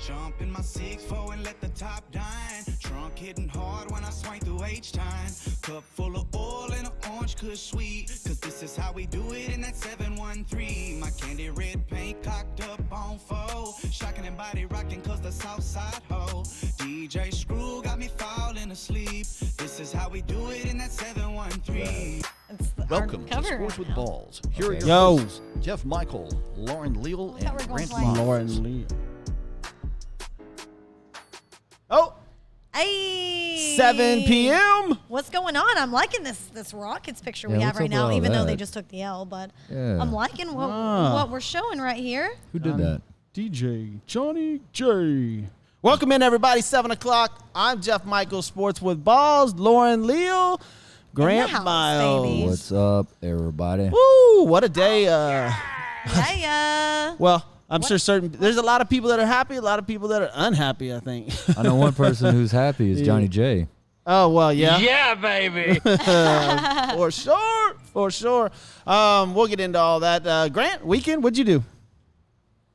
Jump in my 6'4" and let the top dine. Trunk hitting hard when I swing through H-time. Cup full of oil and an orange kush sweet. Cause this is how we do it in that 713. My candy red paint cocked up on foe. Shocking and body rocking cause the south side ho. DJ Screw got me falling asleep. This is how we do it in that 713. Welcome to Sports with Balls. Here are your Yo. hosts, Jeff Michael, Lauren Leal, thought we and were going Grant to, like- Miles. Lauren Lee. Oh, Hey. 7 p.m. What's going on? I'm liking this Rockets picture we Yeah, have what's right up now, with all even though they that? just took the L. But Yeah. I'm liking Ah. what we're showing right here. Who did that? DJ Johnny J. Welcome in, everybody. 7 o'clock. I'm Jeff Michael, Sports with Balls. Lauren Leal, Grant house, Miles. baby. What's up, everybody? Woo! What a day. Yeah. Well, I'm sure there's a lot of people that are happy, a lot of people that are unhappy, I think. I know one person who's happy is Johnny J. Oh, well, yeah. Yeah, baby. For sure. For sure. We'll get into all that. Grant, weekend, what'd you do?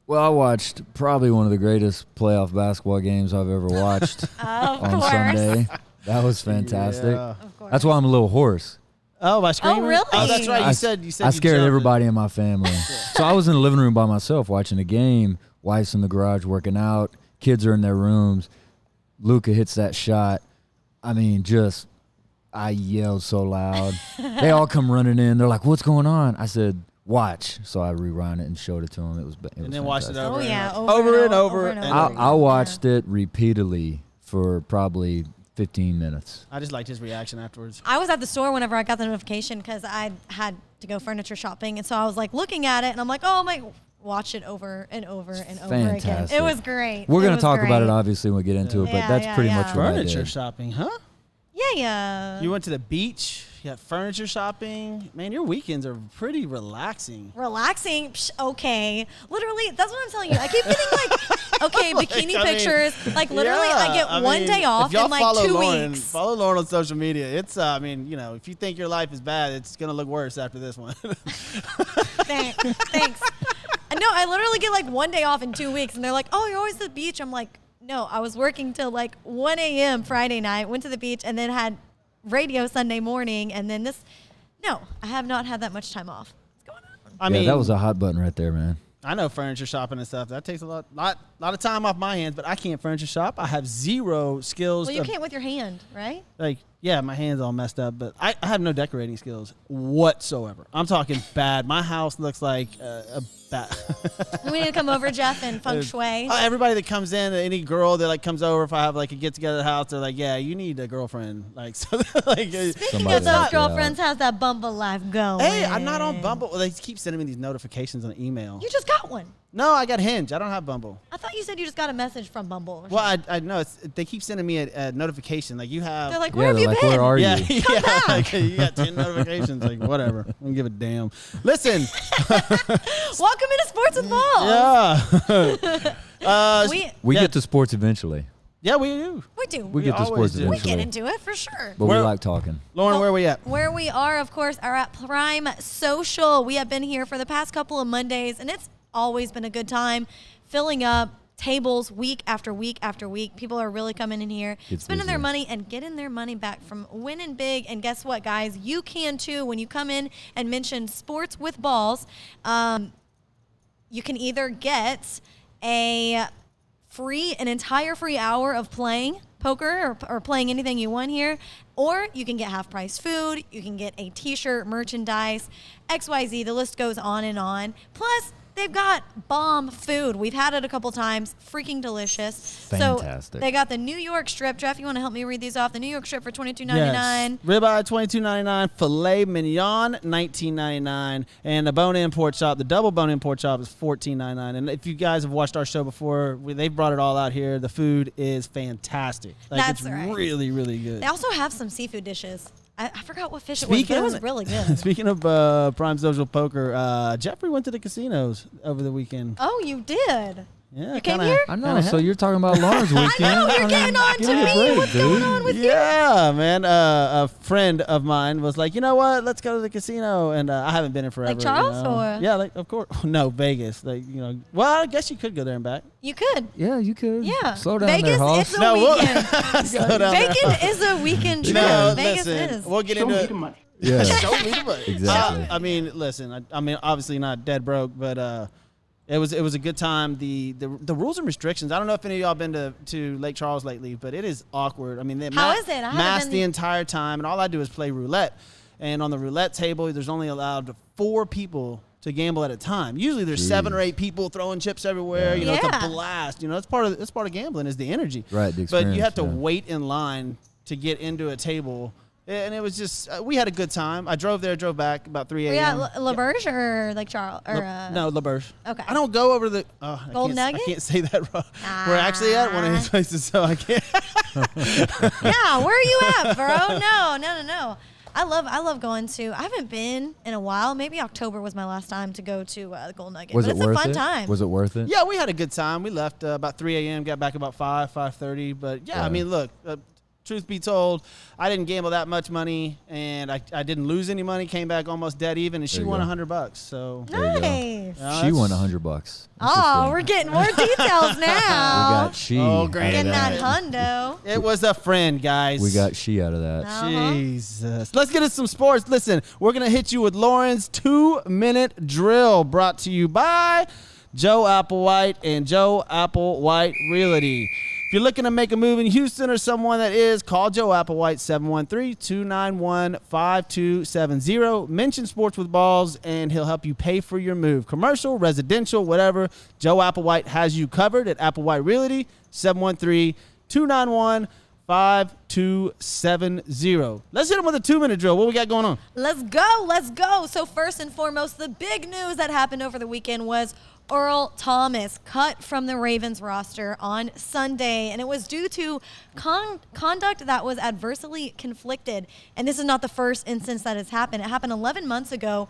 Well, I watched probably one of the greatest playoff basketball games I've ever watched Of on course. Sunday. That was fantastic. Yeah. Of course. That's why I'm a little hoarse. Oh, by screaming? really? Oh, that's right. I You said you scared jumped. everybody in my family. So I was in the living room by myself watching the game. Wife's in the garage working out. Kids are in their rooms. Luka hits that shot. I mean, I yelled so loud. They all come running in. They're like, "What's going on?" I said, "Watch." So I rewound it and showed it to them. It was And then watched it fantastic. over. Oh, yeah. Over and over. and and over. I watched it repeatedly for probably 15 minutes. I just liked his reaction afterwards. I was at the store whenever I got the notification because I had to go furniture shopping. And so I was like looking at it and I'm like, oh my, watch it over and over and over again. Fantastic. It was great. We're going It to talk was about it, great. obviously, when we get into it, but Yeah, that's yeah, pretty yeah. much what I Furniture did. shopping, huh? Yeah. You went to the beach. You had furniture shopping. Man, your weekends are pretty relaxing. Relaxing. Psh, okay. Literally, that's what I'm telling you. I keep getting like, okay, bikini I mean, pictures. Like literally, Yeah, I get one day off if y'all in like follow 2 Lauren, weeks. Follow Lauren on social media. It's, if you think your life is bad, it's going to look worse after this one. Thanks. No, I literally get like one day off in 2 weeks, and they're like, "Oh, you're always at the beach." I'm like, "No, I was working till like 1 a.m. Friday night. Went to the beach, and then had radio Sunday morning, and then this. No, I have not had that much time off. What's going on?" I mean, that was a hot button right there, man. I know furniture shopping and stuff. That takes a lot of time off my hands, but I can't furniture shop. I have zero skills. Well, you can't with your hand, right? Like, yeah, my hand's all messed up, but I have no decorating skills whatsoever. I'm talking bad. My house looks like a bad. We need to come over, Jeff, and feng shui. Everybody that comes in, any girl that like comes over, if I have like a get together at the house, they're like, "Yeah, you need a girlfriend." Like, so like, Speaking somebody of to help those you out. girlfriends, how's that Bumble life going? hey, I'm not on Bumble. Well, they keep sending me these notifications on email. You just got one. No, I got Hinge. I don't have Bumble. I thought you said you just got a message from Bumble. Or Well, I know they keep sending me a notification. Like you have. they're like, Yeah, "Where have they're you like, been?" where are yeah, you? yeah. Like, you got 10 notifications. Like whatever. I don't give a damn. Listen. Welcome into Sports with Balls. Yeah. We yeah. get to sports eventually, Yeah, we do. We do. We get to always sports do. We eventually. get into it for sure. but Where- we like talking. Lauren, where are we at? Where we are, of course, are at Prime Social. We have been here for the past couple of Mondays, and it's always been a good time, filling up tables week after week after week. People are really coming in here, It's spending their busy. money and getting their money back from winning big. And guess what, guys? You can too. When you come in and mention Sports with Balls, you can either get an entire free hour of playing poker or playing anything you want here, or you can get half price food, you can get a t-shirt, merchandise, XYZ, the list goes on and on. Plus, they've got bomb food. We've had it a couple times. Freaking delicious. Fantastic. So they got the New York strip. Jeff, you want to help me read these off? The New York strip for $22.99. Yes. Ribeye $22.99, filet mignon $19.99, and the bone-in pork chop, the double bone-in pork chop is $14.99. And if you guys have watched our show before, they've brought it all out here. The food is fantastic. Like, That's it's right. really, really good. They also have some seafood dishes. I forgot what fish it was, but it was really good. Speaking of Prime Social Poker, Jeffrey went to the casinos over the weekend. Oh, you did? Yeah, You came kinda- here? I know. kinda So heavy. you're talking about Lauren's weekend. I know, you're getting on give to me a me. break, What's dude. going on with you? Yeah, man. A friend of mine was like, you know what? Let's go to the casino, and I haven't been in forever. Like Charles, you know? or? Yeah, like of course. No, Vegas. Like well, I guess you could go there and back. You could. Yeah, you could. Yeah. Slow down Vegas, there, Hoss. it's a No, we'll- weekend. Slow down there. Vegas is a weekend trip. No, Vegas listen. is. We'll get into it. Yeah. Show me the money. Exactly. I mean, listen. I mean, obviously not dead broke, but it was a good time. The rules and restrictions. I don't know if any of y'all been to Lake Charles lately, but it is awkward. I mean, they How is it? I haven't mask been- the entire time, and all I do is play roulette. And on the roulette table, there's only allowed 4 people to gamble at a time. Usually, there's 7 or 8 people throwing chips everywhere. Yeah. You know, it's Yeah. a blast. You know, it's part of gambling is the energy. Right, the But you have to experience, yeah. wait in line to get into a table. And it was just, we had a good time. I drove there, drove back about 3 Were a.m. you at L'Auberge or Lake Charles? Or, No, L'Auberge. Okay. I don't go over to the Golden I Nugget? can't say that wrong. We're actually at one of his places, so I can't. Yeah, where are you at, bro? No. I love going to. I haven't been in a while. Maybe October was my last time to go to the Golden Nugget. Was but it it's worth a fun it? time. Was it worth it? Yeah, we had a good time. We left about 3 a.m., got back about 5:30. But yeah, I Yeah. mean, look, truth be told, I didn't gamble that much money, and I didn't lose any money. Came back almost dead even, and she There you won go. $100. So There you go. Nice. yeah, She that's- won $100. Oh, we're getting more details We now. got she. Oh, out of great. Getting that that. hundo. It was a friend, guys. We got she out of that. Uh-huh. Jesus. Let's get into some sports. Listen, we're going to hit you with Lauren's 2-minute drill, brought to you by Joe Applewhite and Joe Applewhite Realty. If you're looking to make a move in Houston or someone that is, call Joe Applewhite, 713-291-5270. Mention Sports with Balls, and he'll help you pay for your move. Commercial, residential, whatever. Joe Applewhite has you covered at Applewhite Realty, 713-291-5270. Let's hit him with a 2-minute drill. What we got going on? Let's go. So first and foremost, the big news that happened over the weekend was Earl Thomas cut from the Ravens roster on Sunday, and it was due to conduct that was adversely conflicted. And this is not the first instance that has happened. It happened 11 months ago.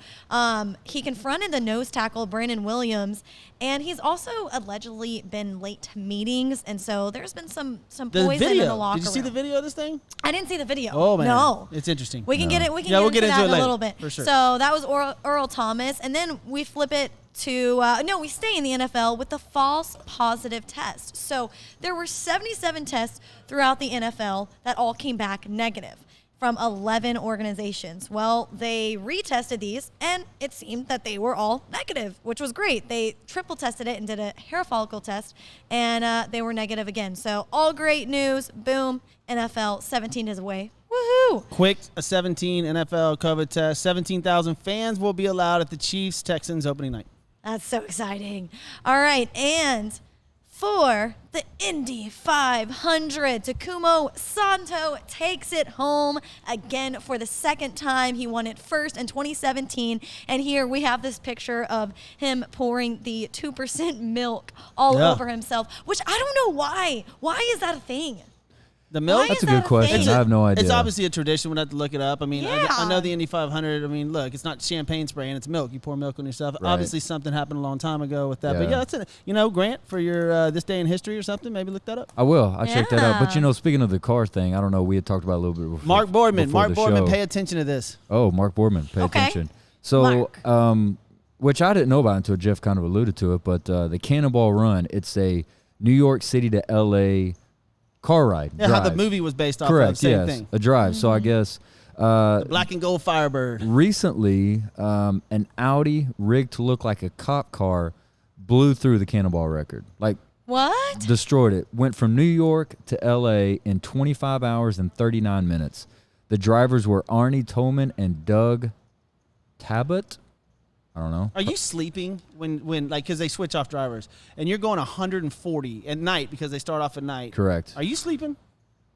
He confronted the nose tackle, Brandon Williams, and he's also allegedly been late to meetings. And so there's been some The poison video. in the locker Did you see room. the video of this thing? I didn't see the video. Oh, man. No. It's interesting. We can get it. We can we'll get into into that it in a later, little bit. for sure. So that was Earl Thomas, and then we flip it to we stay in the NFL with the false positive test. So there were 77 tests throughout the NFL that all came back negative from 11 organizations. Well, they retested these, and it seemed that they were all negative, which was great. They triple tested it and did a hair follicle test, and they were negative again. So all great news. Boom. NFL 17 is away. Woohoo! Quick, a 17 NFL COVID test. 17,000 fans will be allowed at the Chiefs-Texans opening night. That's so exciting. All right, and for the Indy 500, Takumo Santo takes it home again for the second time. He won it first in 2017, and here we have this picture of him pouring the 2% milk all Yeah. over himself, which I don't know why. Why is that a thing? The milk? Why That's is a good that question. thing? I have no idea. It's obviously a tradition. We'd have to look it up. I mean, I Yeah. know the Indy 500. I mean, look, it's not champagne spraying. It's milk. You pour milk on yourself. Right. Obviously, something happened a long time ago with that. But Yeah. yeah, that's it. You know, Grant, for your this day in history or something, maybe look that up. I will. I'll check that out. But, Yeah. speaking of the car thing, I don't know. We had talked about it a little bit before. Mark Boardman. before Mark the Boardman, show. pay attention to this. Oh, Mark Boardman. Pay Okay. attention. So, Mark. which I didn't know about until Jeff kind of alluded to it, but the Cannonball Run, it's a New York City to L.A. car ride. Yeah, how the drive. movie was based off Correct, of. Same yes. thing. A drive. So I guess Black and gold Firebird. recently an Audi rigged to look like a cop car blew through the Cannonball record. Like, What? destroyed it. Went from New York to L.A. in 25 hours and 39 minutes. The drivers were Arnie Tolman and Doug Tabut. I don't know. Are you sleeping when like, because they switch off drivers, and you're going 140 at night because they start off at night? Correct. Are you sleeping?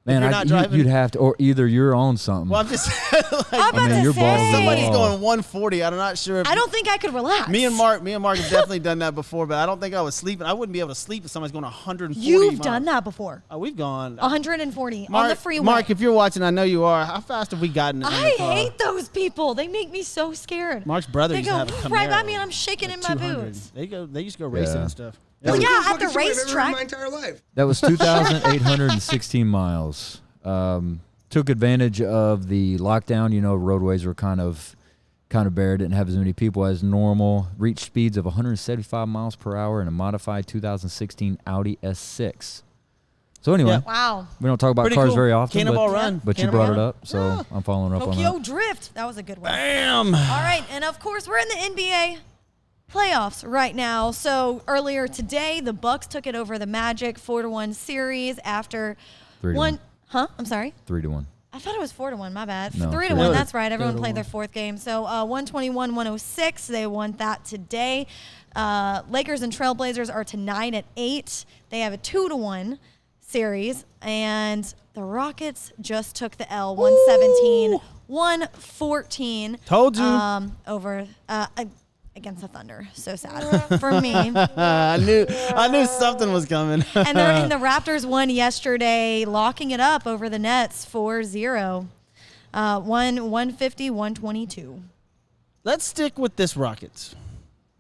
Man, you're not driving? you'd have to, or either you're on something. Well, I'm just like, I'm about mean, to your balls say. are somebody's Oh. going 140. I'm not sure. If I don't think I could relax. Me and Mark have definitely done that before, but I don't think I was sleeping. I wouldn't be able to sleep if somebody's going 140. You've miles. done that before. Oh, we've gone. 140 Mark, on the freeway. Mark, if you're watching, I know you are. How fast have we gotten in I the car? hate those people. They make me so scared. Mark's brother They used go to have a Camaro. right by me, and I'm shaking in my 200. boots. They used to go racing Yeah. and stuff. Well, yeah, at the Fucking story I've ever heard in racetrack. my entire life. That was 2,816 miles. Took advantage of the lockdown. You know, roadways were kind of bare, didn't have as many people as normal. Reached speeds of 175 miles per hour in a modified 2016 Audi S6. So anyway, Yeah. Wow. we don't talk about Pretty cars cool. very often, Cannonball but, Run. but you Cannonball brought it Run. up, so I'm following up on Tokyo that. Drift. That was a good one. Bam. All right, and of course we're in the NBA playoffs right now. So earlier today, the Bucks took it over the Magic 4-1 series after 3-1. one. Huh? I'm sorry. 3-1. I thought it was 4-1. My bad. No, 3-1. 3-1. That's right. Everyone played 3-1. their fourth game. So 121-106. They won that today. Lakers and Trailblazers are tonight at 8. They have a 2-1 series, and the Rockets just took the L. 117-114. Told you. Over against the Thunder. So sad for me. I knew something was coming. And the Raptors won yesterday, locking it up over the Nets 4-0. 150-122. Let's stick with this Rockets,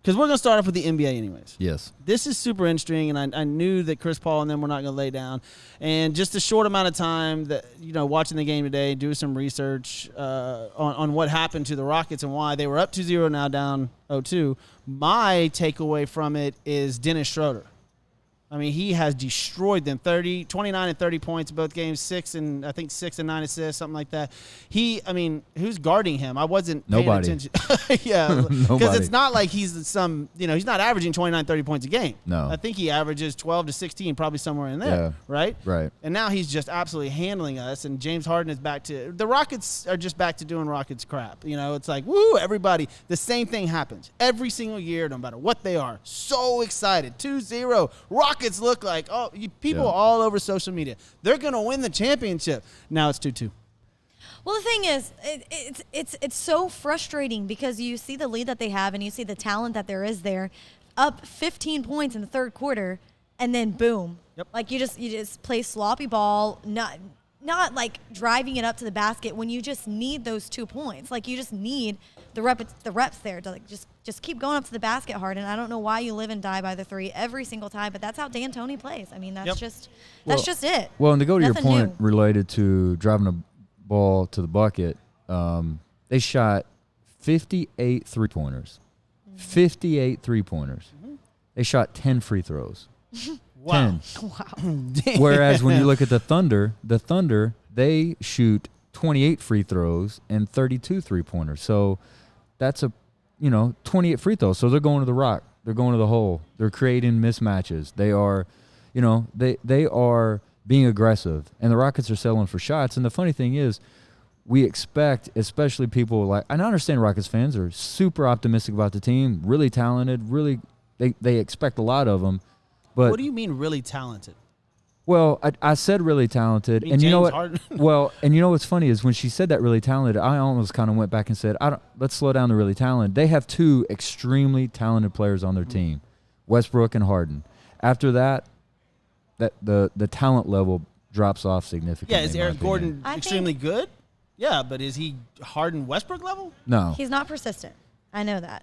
because we're going to start off with the NBA anyways. Yes. This is super interesting, and I knew that Chris Paul and them were not going to lay down. And just a short amount of time that, watching the game today, doing some research on what happened to the Rockets and why they were up 2-0, now down 0-2. My takeaway from it is Dennis Schroeder. I mean, he has destroyed them. 29 and 30 points both games, 6 and 9 assists, something like that. Who's guarding him? I wasn't paying Nobody. attention. Yeah, because Nobody. it's not like he's he's not averaging 29, 30 points a game. No. I think he averages 12 to 16, probably somewhere in there, Yeah. right? Right. And now he's just absolutely handling us, and James Harden is back to – the Rockets are just back to doing Rockets crap. It's like, woo, everybody. The same thing happens every single year, no matter what they are. So excited. 2-0. Rockets look like, people Yeah. all over social media. They're going to win the championship. Now it's 2-2. Well, the thing is, it's so frustrating because you see the lead that they have and you see the talent that there is there, up 15 points in the third quarter, and then boom. Yep. Like you just play sloppy ball, not like driving it up to the basket when you just need those 2 points. Like you just need the reps there to like just keep going up to the basket hard. And I don't know why you live and die by the 3 every single time, but that's how D'Antoni plays. I mean, that's Yep. just it. Well, and to go to your Nothing point new. related to driving a ball to the bucket, they shot 58 three-pointers. 58 three-pointers. They shot 10 free throws. Wow. 10. Whereas when you look at the Thunder, they shoot 28 free throws and 32 three-pointers. So that's 28 free throws. So they're going to the rock. They're going to the hole. They're creating mismatches. They are, they are being aggressive. And the Rockets are settling for shots. And the funny thing is, we expect, especially people like, and I understand Rockets fans are super optimistic about the team, really talented, really, they expect a lot of them. But What do you mean really talented? well, I said really talented, You mean and you know James what? Harden? Well, and you know what's funny is when she said that really talented, I almost kind of went back and said, let's slow down the really talented. They have 2 extremely talented players on their team, Westbrook and Harden. After that, the talent level drops off significantly. Yeah, is in my Eric opinion. Gordon I extremely good? Yeah, but is he Harden Westbrook level? No. He's not persistent. I know that.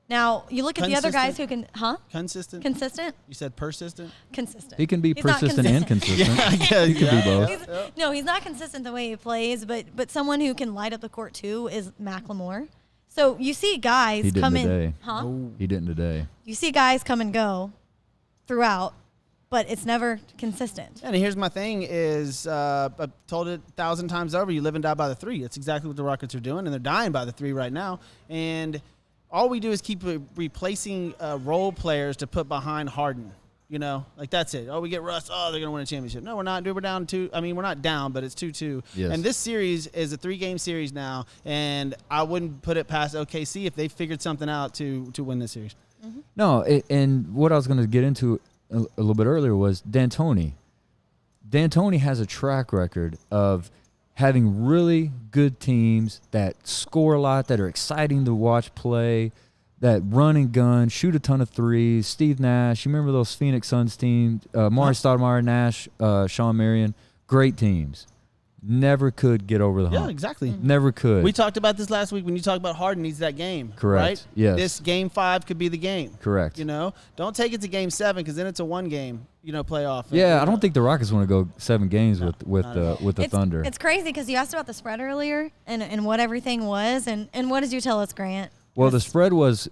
Now, you look at the other guys who can, Consistent? Consistent? You said persistent? Consistent. He can be He's not persistent and consistent. Yeah, He can be both. He's not consistent the way he plays, but someone who can light up the court too is Macklemore. So you see guys He didn't come in, today. huh? He didn't today. You see guys come and go throughout, but it's never consistent. And here's my thing is, I've told it 1,000 times over, you live and die by the 3. That's exactly what the Rockets are doing, and they're dying by the 3 right now. And all we do is keep replacing role players to put behind Harden. Like that's it. Oh, we get Russ. Oh, they're going to win a championship. No, we're not. Dude, we're down 2. I mean, we're not down, but it's 2-2. Yes. And this series is a 3-game series now, and I wouldn't put it past OKC if they figured something out to win this series. No, and what I was going to get into a little bit earlier was D'Antoni. D'Antoni has a track record of having really good teams that score a lot, that are exciting to watch play, that run and gun, shoot a ton of threes. Steve Nash, you remember those Phoenix Suns teams? Maury Stoudemire, Nash, Sean Marion, great teams. never could get over the hump. Yeah, exactly. Never could. We talked about this last week when you talked about Harden needs that game. Correct. Right? Yes. This game 5 could be the game. Correct. You know, don't take it to game 7 because then it's a 1 game, playoff. Yeah, I don't think the Rockets want to go 7 games with the Thunder. It's crazy because you asked about the spread earlier and what everything was, and what did you tell us, Grant? Well, the spread was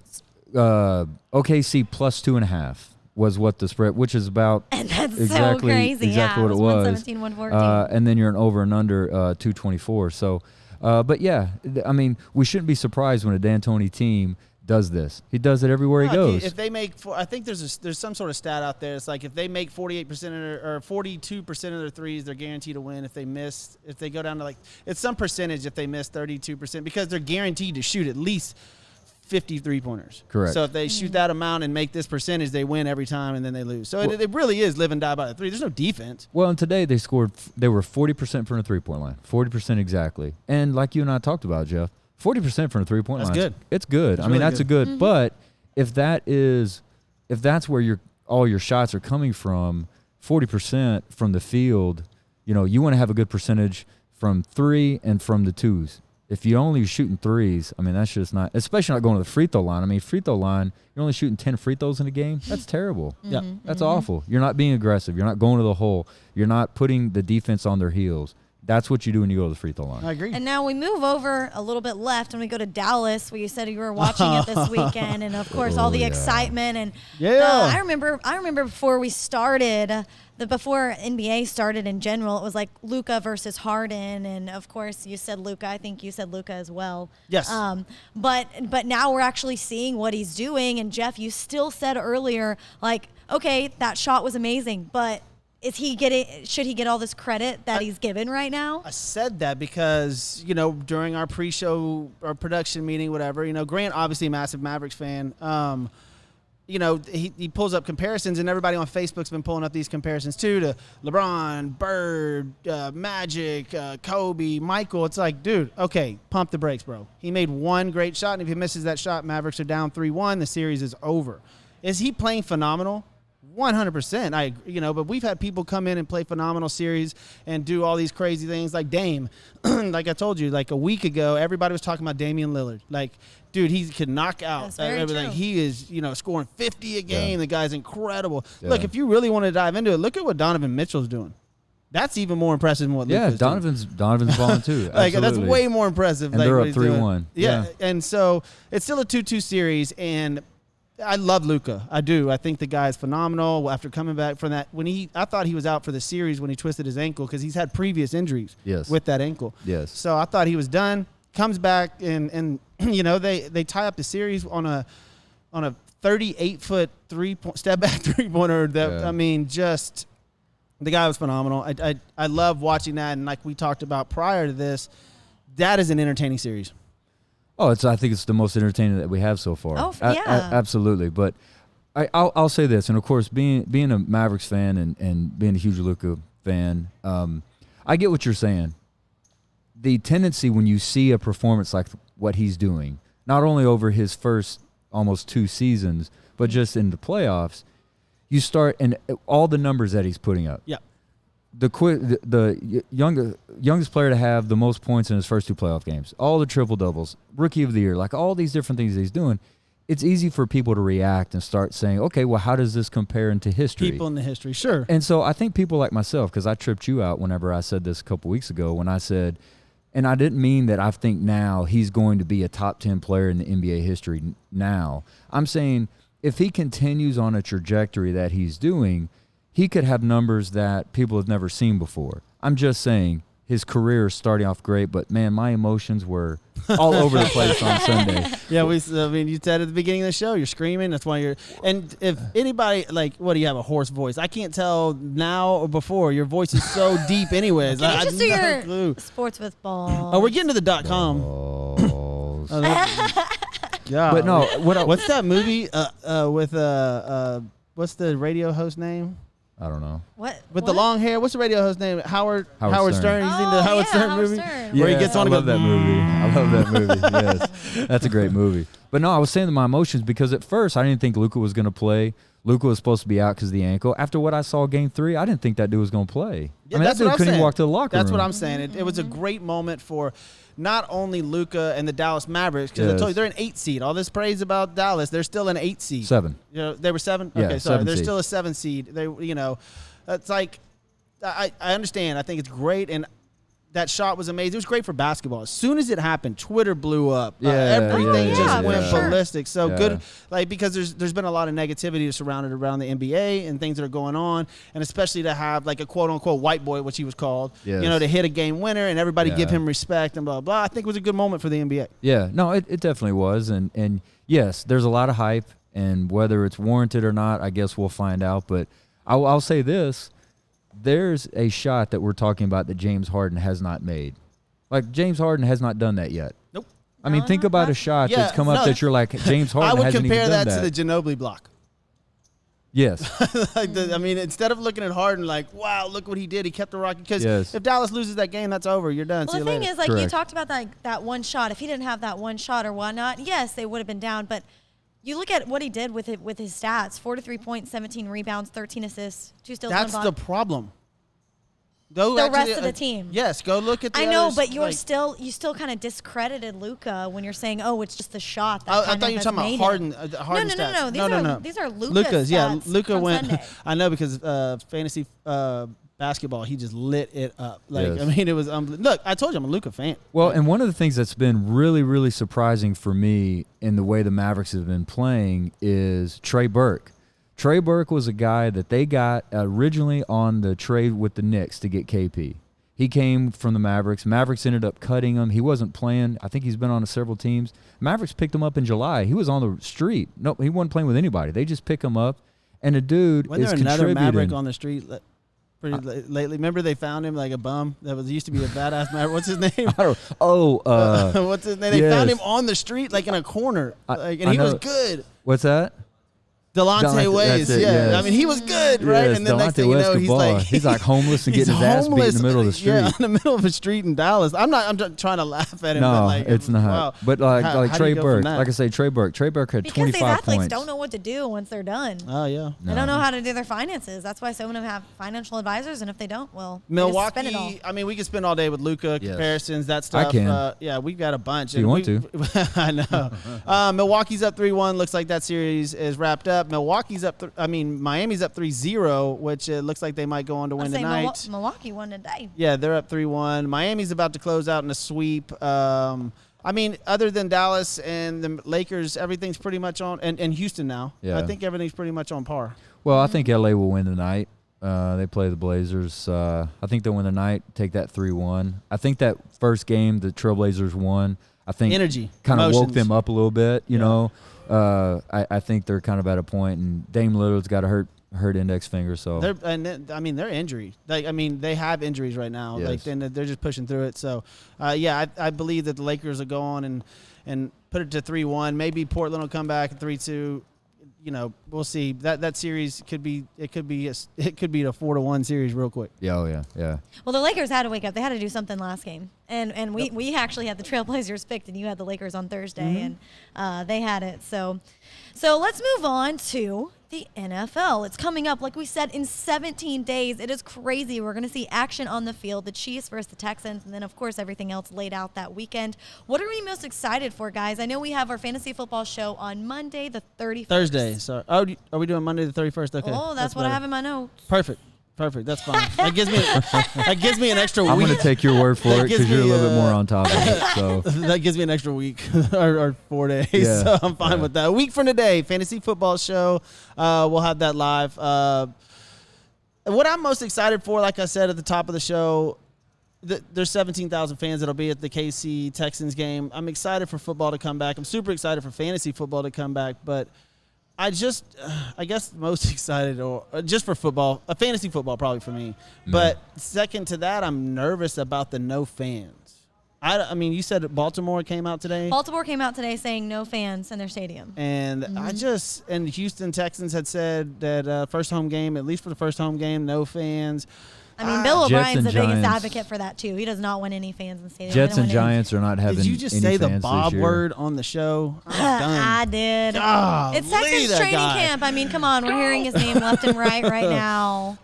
OKC plus 2.5 was what the spread, which is about And that's exactly so crazy. exactly Yeah, what it was. 117, 114. And then you're an over and under 224. So, but yeah, I mean, we shouldn't be surprised when a D'Antoni team does this. He does it everywhere he goes. If they make, I think there's some sort of stat out there. It's like if they make 48% or 42% of their threes, they're guaranteed to win. If they go down to it's some percentage if they miss 32% because they're guaranteed to shoot at least 50 3-pointers. Correct. So if they shoot that amount and make this percentage, they win every time and then they lose. So it really is live and die by the three. There's no defense. Well, and today they were 40% from the 3-point line. 40% exactly. And like you and I talked about, Jeff, 40% from the 3-point line. That's good. It's good. I mean, really that's a good. But if that's where all your shots are coming from, 40% from the field, you want to have a good percentage from 3 and from the 2s. If you're only shooting 3s, I mean, that's just not, especially not going to the free throw line. I mean, free throw line, you're only shooting 10 free throws in a game. That's terrible. Yeah. That's awful. You're not being aggressive. You're not going to the hole. You're not putting the defense on their heels. That's what you do when you go to the free throw line. I agree. And now we move over a little bit left and we go to Dallas, where you said you were watching it this weekend, and of course all the excitement and I remember before we started, before NBA started in general, it was like Luka versus Harden, and of course you said Luka. I think you said Luka as well. Yes. But now we're actually seeing what he's doing, and Jeff, you still said earlier, like, okay, that shot was amazing, but should he get all this credit that he's given right now? I said that because, during our pre-show or production meeting, whatever, Grant, obviously a massive Mavericks fan. He pulls up comparisons, and everybody on Facebook's been pulling up these comparisons too to LeBron, Bird, Magic, Kobe, Michael. It's like, dude, okay, pump the brakes, bro. He made one great shot, and if he misses that shot, Mavericks are down 3-1. The series is over. Is he playing phenomenal? 100%. But we've had people come in and play phenomenal series and do all these crazy things like Dame. Like I told you, like a week ago, everybody was talking about Damian Lillard. Like, dude, he could knock out That's very everything. true. He is, scoring 50 a game. Yeah. The guy's incredible. Yeah. Look, if you really want to dive into it, look at what Donovan Mitchell's doing. That's even more impressive than what Luka's doing. Donovan's balling too. Like, that's Absolutely. way more impressive. And like, they're what up he's doing. 3-1. Yeah. Yeah. And so it's still a 2-2 series, and I love Luka. I do. I think the guy is phenomenal. After coming back from that, I thought he was out for the series when he twisted his ankle because he's had previous injuries with that ankle. Yes. So I thought he was done. Comes back and they tie up the series on a 38-foot step back 3-pointer. That I mean, just the guy was phenomenal. I love watching that, and like we talked about prior to this, that is an entertaining series. Oh, I think it's the most entertaining that we have so far. Oh, yeah. Absolutely. But I'll say this, and of course, being a Mavericks fan and being a huge Luka fan, I get what you're saying. The tendency when you see a performance like what he's doing, not only over his first almost 2 seasons, but just in the playoffs, you start and all the numbers that he's putting up. Yeah. The youngest player to have the most points in his first 2 playoff games, all the triple doubles, rookie of the year, like all these different things that he's doing. It's easy for people to react and start saying, okay, well, how does this compare into history? People in the history, sure. And so I think people like myself, because I tripped you out whenever I said this a couple weeks ago when I said, and I didn't mean that I think now he's going to be a top 10 player in the NBA history now. I'm saying if he continues on a trajectory that he's doing, he could have numbers that people have never seen before. I'm just saying his career is starting off great, but, man, my emotions were all over the place on Sunday. Yeah, you said at the beginning of the show, you're screaming. That's why you're – and if anybody – like, what, do you have a hoarse voice? I can't tell now or before. Your voice is so deep anyways. Can you just do no your clue. sports with balls? Oh, we're getting to the .com. Oh, God. but no, What's that movie with what's the radio host name? I don't know. What? With the long hair, what's the radio host name? Howard Stern. You've seen the Oh, Howard yeah, Stern Howard movie Stern. where he gets on I and love goes, that movie. I love that movie. Yes, that's a great movie. But no, I was saying my emotions because at first I didn't think Luka was going to play. Luka was supposed to be out because of the ankle. After what I saw Game 3, I didn't think that dude was going to play. Yeah, I mean, that's that what dude I'm couldn't saying. even walk to the locker That's room. what I'm saying. It was a great moment for not only Luka and the Dallas Mavericks, because I Yes. told you they're an 8 seed. All this praise about Dallas, they're still an 8 seed. 7. You know, they were 7? Yeah, Okay, sorry. 7 They're seed. still a 7 seed. They, it's like, I understand. I think it's great. And that shot was amazing. It was great for basketball. As soon as it happened, Twitter blew up. Yeah, everything yeah, just yeah, went for sure. ballistic. So Yeah. good, like, because there's been a lot of negativity surrounded around the NBA and things that are going on, and especially to have like a quote unquote white boy, which he was called, Yes. to hit a game winner and everybody Yeah. give him respect and blah blah. I think it was a good moment for the NBA. Yeah, no, it definitely was. And yes, there's a lot of hype, and whether it's warranted or not, I guess we'll find out. But I'll say this. There's a shot that we're talking about that James Harden has not made. Like, James Harden has not done that yet. Nope. I mean, No, think not about a that- shot Yeah, that's come up no, that you're like, James Harden I would hasn't compare even that done to the Ginobili block. Yes. I mean, instead of looking at Harden like, wow, look what he did. He kept the Rocket. Because Yes. if Dallas loses that game, that's over. You're done. Well, See the you thing later. is, like, you Correct. talked about that one shot. If he didn't have that one shot or whatnot, yes, they would have been down. But you look at what he did with his stats: 43 points, 17 rebounds, 13 assists, 2 steals, 1 That's block. the problem. Go The actually, rest of the team. Yes, go look at the I know, others, but you like- still kind of discredited Luka when you're saying, "Oh, it's just the shot." That I kind thought you were of talking has about made Harden. it. Harden no, stats. These are Luka's Luka's. Yeah, stats Luka from went. Sunday. I know because fantasy basketball, he just lit it up. Like Yes. I mean, it was. Look, I told you I'm a Luka fan. Well, and one of the things that's been really, really surprising for me in the way the Mavericks have been playing is Trey Burke. Trey Burke was a guy that they got originally on the trade with the Knicks to get KP. He came from the Mavericks. Mavericks ended up cutting him. He wasn't playing. I think he's been on several teams. Mavericks picked him up in July. He was on the street. No, he wasn't playing with anybody. They just pick him up, and the dude Wasn't is there another contributing. Maverick on the street lately? Remember they found him like a bum that used to be a badass Maverick. What's his name? What's his name? They found yes. him on the street, like in a corner, I and he was know. good. What's that? Delonte Delonte, Wayes, that's it, yeah. yes. I mean, he was good, right? Yes, And then next Delonte thing you West know, could he's ball. like He's like homeless and getting his ass beat in the middle of the street. Yeah, in the middle of a street in Dallas. I'm just trying to laugh at him. No, but like, it's not. Wow. But like How do Trey you go from Burke, that? like I say, Trey Burke had Because 25 these athletes points. don't know what to do once they're done. Oh yeah. They don't know how to do their finances. That's why some of them have financial advisors, and if they don't, well, they just spend it all. Milwaukee. I mean, we could spend all day with Luka Yes. comparisons, that stuff. can. Yeah, we've got a bunch. If you want to. I know. Milwaukee's up 3-1. Looks like that series is wrapped up. Milwaukee's up. Miami's up 3-0, which it looks like they might go on to I win say tonight. Milwaukee won today. Yeah, they're up 3-1. Miami's about to close out in a sweep. I mean, other than Dallas and the Lakers, everything's pretty much on, and Houston now. Yeah. I think everything's pretty much on par. Well, I think LA will win tonight. They play the Blazers. I think they'll win tonight. Take that 3-1. I think that first game the Trailblazers won. I think Energy, kind of woke emotions. them up a little bit. You Yeah. know, I think they're kind of at a point, and Dame Lillard's got a hurt index finger. So They're injury. They have injuries right now. Yes. Like, then they're just pushing through it. So, I believe that the Lakers will go on and put it to 3-1. Maybe Portland will come back at 3-2. You know, we'll see. That series could be a 4-1 series real quick. yeah. Well, the Lakers had to wake up. They had to do something last game, and we actually had the Trailblazers picked, and you had the Lakers on Thursday, and they had it. So let's move on to the NFL. It's coming up, like we said, in 17 days. It is crazy. We're going to see action on the field, the Chiefs versus the Texans, and then, of course, everything else laid out that weekend. What are we most excited for, guys? I know we have our fantasy football show on Monday, the 31st. Thursday. So, are we doing Monday the 31st? Okay. Oh, that's what I better. have in my notes. Perfect. That's fine. That gives me an extra I'm week. going to take your word for That it gives because you're a me, little bit more on top of it. So That gives me an extra week or 4 days, Yeah. so I'm fine Yeah. with that. A week from today, fantasy football show. We'll have that live. What I'm most excited for, like I said at the top of the show, there's 17,000 fans that'll be at the KC Texans game. I'm excited for football to come back. I'm super excited for fantasy football to come back, but I guess most excited or just for football, fantasy football probably for me. But second to that, I'm nervous about the no fans. I mean, you said Baltimore came out today. Baltimore came out today saying no fans in their stadium. And and Houston Texans had said that first home game, at least for the first home game, no fans. I mean, Bill Jets O'Brien's and the biggest Giants. advocate for that too. He does not want any fans in the stadium. Jets They and don't want any- Giants are not having. Did you just any say the fans Bob this year. word on the show? I'm done. I did. Golly, It's Texas that training guy. camp. I mean, come on. We're hearing his name left and right now.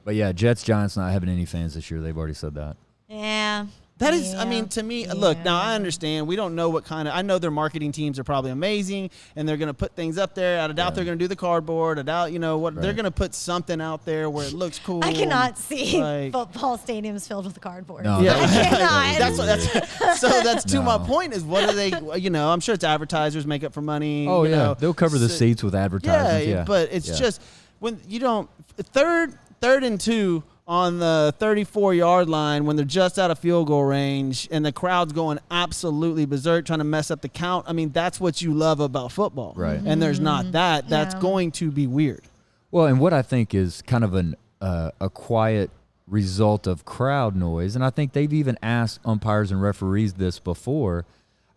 But yeah, Jets, Giants not having any fans this year. They've already said that. Yeah. That is, I Yeah. mean, to me, look, now I Yeah. understand. We don't know what kind of, I know their marketing teams are probably amazing and they're going to put things up there. I doubt they're going to do the cardboard. I doubt, what, they're Right. going to put something out there where it looks cool. I cannot see like- football stadiums filled with cardboard. No, Yeah, that I cannot. that's to my No. point is what are they, I'm sure it's advertisers make up for money. Oh you yeah, know. they'll cover the So- seats with advertisements. Yeah, but it's Yeah. just when you don't third and 2 on the 34-yard line when they're just out of field goal range and the crowd's going absolutely berserk trying to mess up the count. I mean, that's what you love about football. Right. And there's not that. That's Yeah. going to be weird. Well, and what I think is kind of a quiet result of crowd noise, and I think they've even asked umpires and referees this before.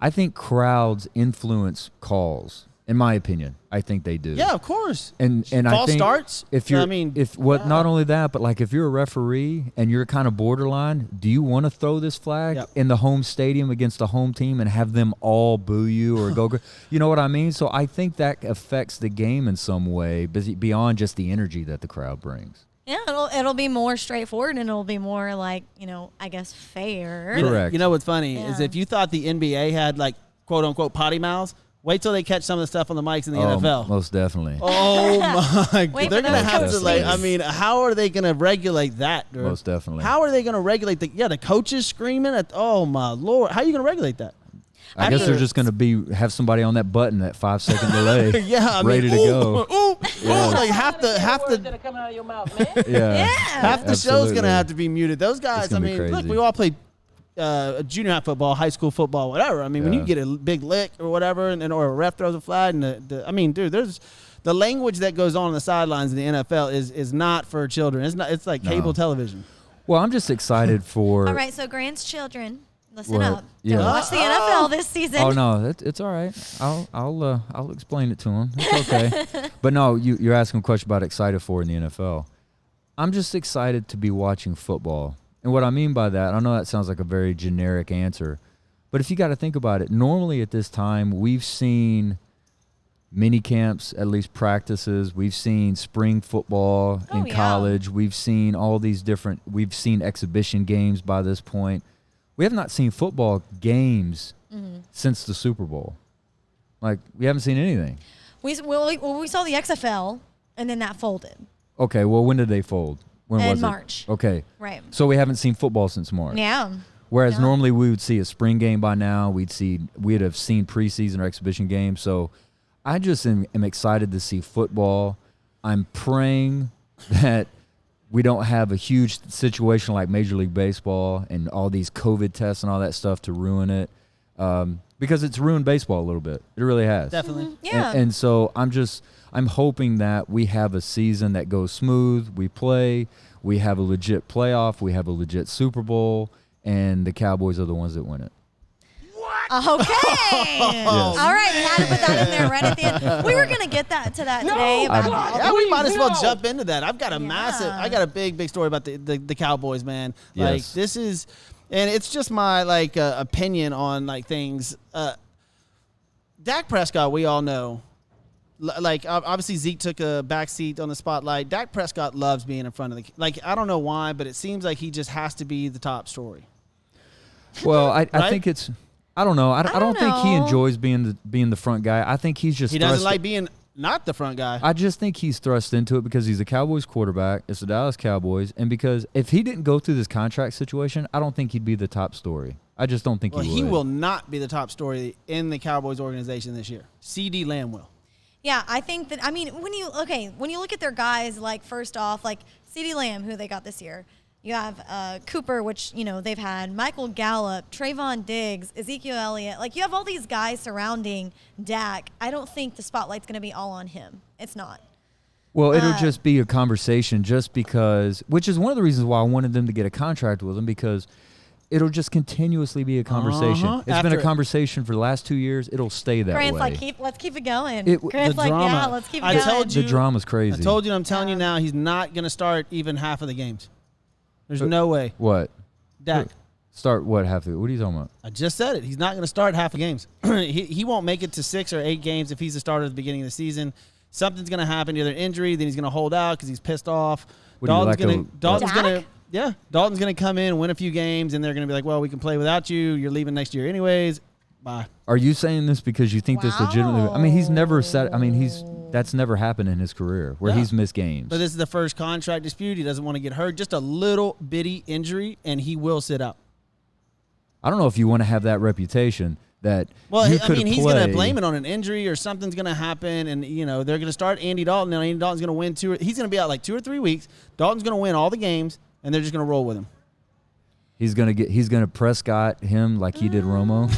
I think crowds influence calls. In my opinion, I think they do. Yeah, of course. And I False think starts. if you're, I mean, not only that, but like if you're a referee and you're kind of borderline, do you want to throw this flag Yep. in the home stadium against the home team and have them all boo you or go? You know what I mean? So I think that affects the game in some way, beyond just the energy that the crowd brings. Yeah, it'll be more straightforward and it'll be more like, I guess fair. Correct. You know what's funny is Yeah. if you thought the NBA had like quote unquote potty mouths, wait till they catch some of the stuff on the mics in the NFL. Most definitely. Oh my! Wait They're for gonna those have to coaches. like. I mean, how are they gonna regulate that? Dude? Most definitely. How are they gonna regulate the coaches screaming at? Oh my lord! How are you gonna regulate that? I guess mean- they're just going to have somebody on that button, that 5-second delay, Yeah, I mean, ready to go. Ooh, like half the coming out of your mouth, man. Yeah. half the show's Absolutely. gonna have to be muted. Those guys. I gonna be mean, look, crazy. we all play junior high football, high school football, whatever. I mean, when you Yeah. get a big lick or whatever, and or a ref throws a flag, and I mean, dude, there's the language that goes on the sidelines in the NFL is not for children. It's not. It's like No. cable television. Well, I'm just excited for. All right, so grandchildren, listen What? up. Yeah. Don't watch the NFL this season. Oh no, it's all right. I'll explain it to him. It's okay. But no, you're asking a question about excited for in the NFL. I'm just excited to be watching football, and what I mean by that, I know that sounds like a very generic answer, but if you got to think about it, normally at this time we've seen mini camps, at least practices. We've seen spring football Oh, in yeah. college. We've seen all these different. We've seen exhibition games by this point. We have not seen football games since the Super Bowl. Like, we haven't seen anything. We saw the XFL, and then that folded. Okay, well, when did they fold? When In was March. it? Okay. Right. So we haven't seen football since March. Yeah. Whereas Yeah. normally we would see a spring game by now. We'd have seen preseason or exhibition games. So I just am excited to see football. I'm praying that we don't have a huge situation like Major League Baseball and all these COVID tests and all that stuff to ruin it, because it's ruined baseball a little bit. It really has. Definitely. Yeah. And so I'm hoping that we have a season that goes smooth. We play. We have a legit playoff. We have a legit Super Bowl, and the Cowboys are the ones that win it. Okay. All right, had to put that in there right at the end. We were gonna get to that today. About Yeah, we might as well No. jump into that. I've got a I got a big story about the Cowboys, man. Like Yes. this is, and it's just my opinion on like things. Dak Prescott, we all know. Like obviously Zeke took a back seat on the spotlight. Dak Prescott loves being in front of I don't know why, but it seems like he just has to be the top story. Well, I Right? think it's. I don't know. I don't think he know. enjoys being the front guy. I think he's just. He doesn't thrust- like being not the front guy. I just think he's thrust into it because he's a Cowboys quarterback. It's the Dallas Cowboys, and because if he didn't go through this contract situation, I don't think he'd be the top story. I just don't think Well, he he would. will not be the top story in the Cowboys organization this year. CD Lamb will. Yeah, I think that, when you look at their guys, like, first off, like CeeDee Lamb, who they got this year, you have Cooper, which, they've had, Michael Gallup, Trayvon Diggs, Ezekiel Elliott. Like, you have all these guys surrounding Dak. I don't think the spotlight's going to be all on him. It's not. Well, it'll just be a conversation just because, which is one of the reasons why I wanted them to get a contract with him, because it'll just continuously be a conversation. Uh-huh. It's been After- a conversation for the last 2 years. It'll stay that Grant's way. like, let's keep it going. It- Grant's the like, drama. yeah, let's keep it I going. told you. the drama's crazy. I told you, and I'm telling you now, he's not going to start even half of the games. There's no way. What? Dak. Start what half the? What are you talking about? I just said it. He's not going to start half the games. he won't make it to 6 or 8 games if he's a starter at the beginning of the season. Something's going to happen, either injury, then he's going to hold out because he's pissed off. Dalton's going to come in, win a few games, and they're going to be like, well, we can play without you. You're leaving next year anyways. Bye. Are you saying this because you think this legitimately? I mean, he's never said. I mean, that's never happened in his career where he's missed games. But this is the first contract dispute. He doesn't want to get hurt. Just a little bitty injury, and he will sit out. I don't know if you want to have that reputation that. Well, you I mean, he's play. going to blame it on an injury or something's going to happen, and they're going to start Andy Dalton. And Andy Dalton's going to win he's going to be out like 2 or 3 weeks. Dalton's going to win all the games, and they're just going to roll with him. He's gonna Prescott him like he did Romo.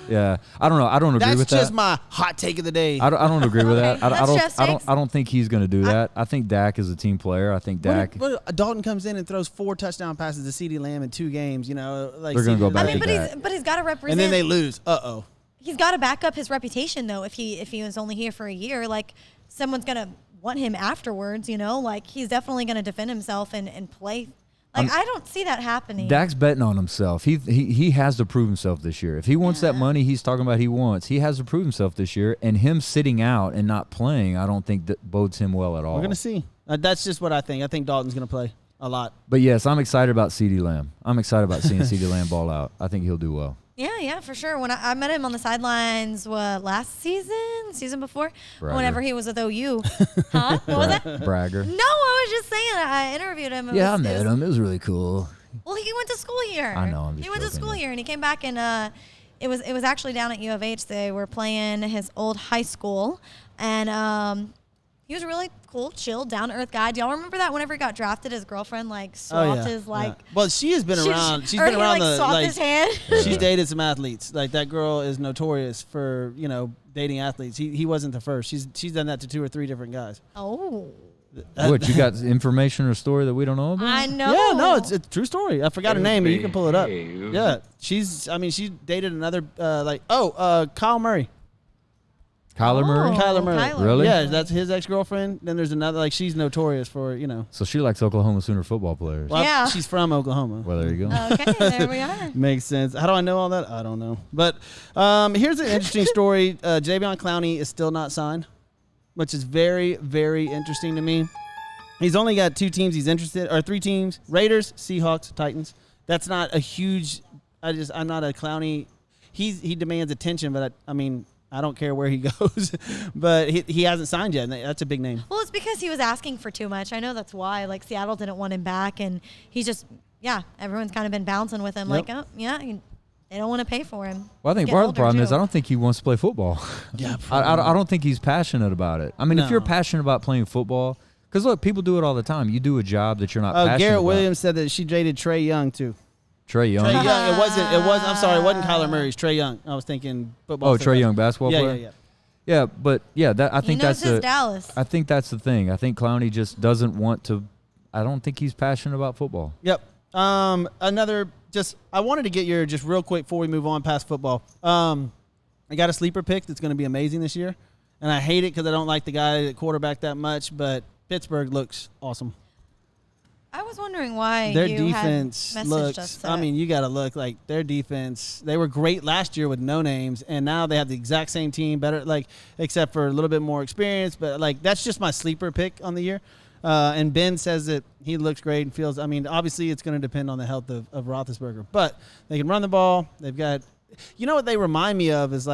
Yeah. I don't know. I don't agree with that. That's just my hot take of the day. I don't agree with that. That's I don't think he's gonna do that. I think Dak is a team player. I think Dak. But Dalton comes in and throws 4 touchdown passes to CeeDee Lamb in 2 games. Like they're gonna go back. I mean, but he's got to represent. And then they lose. Uh-oh. He's got to back up his reputation though. If he was only here for a year, like someone's gonna want him afterwards. Like he's definitely gonna defend himself and play. Like I don't see that happening. Dak's betting on himself. He has to prove himself this year. If he wants that money he's talking about he has to prove himself this year. And him sitting out and not playing, I don't think that bodes him well at all. We're going to see. That's just what I think. I think Dalton's going to play a lot. But yes, I'm excited about CeeDee Lamb. I'm excited about seeing CeeDee Lamb ball out. I think he'll do well. Yeah, for sure. When I met him on the sidelines, last season before, Bragger. Whenever he was with OU. Huh? What was that? Bragger. No, I was just saying. I interviewed him. I met him. It was really cool. Well, he went to school here. I know. He went to school here, and he came back, and it was actually down at U of H. They were playing his old high school, and he was a really cool, chill, down-to-earth guy. Do y'all remember that whenever he got drafted, his girlfriend swapped his Well, she has been around. She's been around swapped his hand. She's dated some athletes. Like that girl is notorious for dating athletes. He wasn't the first. She's done that to 2 or 3 different guys. Oh. What, you got information or story that we don't know about? I know. Yeah, no, it's a true story. I forgot her name, but you can pull it up. Yeah, she dated another Kyle Murray. Kyler Murray? Kyler Murray. Kyler. Really? Yeah, that's his ex-girlfriend. Then there's another, she's notorious for, So she likes Oklahoma Sooner football players. Well, yeah. She's from Oklahoma. Well, there you go. Okay, there we are. Makes sense. How do I know all that? I don't know. But here's an interesting story. Jadeveon Clowney is still not signed, which is very, very interesting to me. He's only got 2 teams he's interested, or 3 teams: Raiders, Seahawks, Titans. That's not a huge. I'm not a Clowney. He demands attention, but I don't care where he goes. But he hasn't signed yet, and that's a big name. Well, it's because he was asking for too much. I know that's why. Like Seattle didn't want him back, and he's just everyone's kind of been bouncing with him. Yep. They don't want to pay for him. Well, I think part of the problem is I don't think he wants to play football. Yeah, I don't think he's passionate about it. I mean, if you're passionate about playing football, because look, people do it all the time. You do a job that you're not passionate Garrett about. Williams said that she dated Trey Young too. Trey Young. Trey Young. I'm sorry. It wasn't Kyler Murray's. Trey Young. I was thinking football. Oh, Trey Young, basketball player. Yeah. Yeah, but I think that's Dallas. I think that's the thing. I think Clowney just doesn't want to. I don't think he's passionate about football. Yep. I wanted to get your just real quick before we move on past football. I got a sleeper pick that's going to be amazing this year, and I hate it because I don't like the guy at quarterback that much. But Pittsburgh looks awesome. I was wondering why Their you defense had messaged looks. us You got to look like their defense. They were great last year with no names, and now they have the exact same team, better except for a little bit more experience. But that's just my sleeper pick on the year. And Ben says that he looks great and feels. Obviously it's going to depend on the health of Roethlisberger, but they can run the ball. They've got. You know what they remind me of is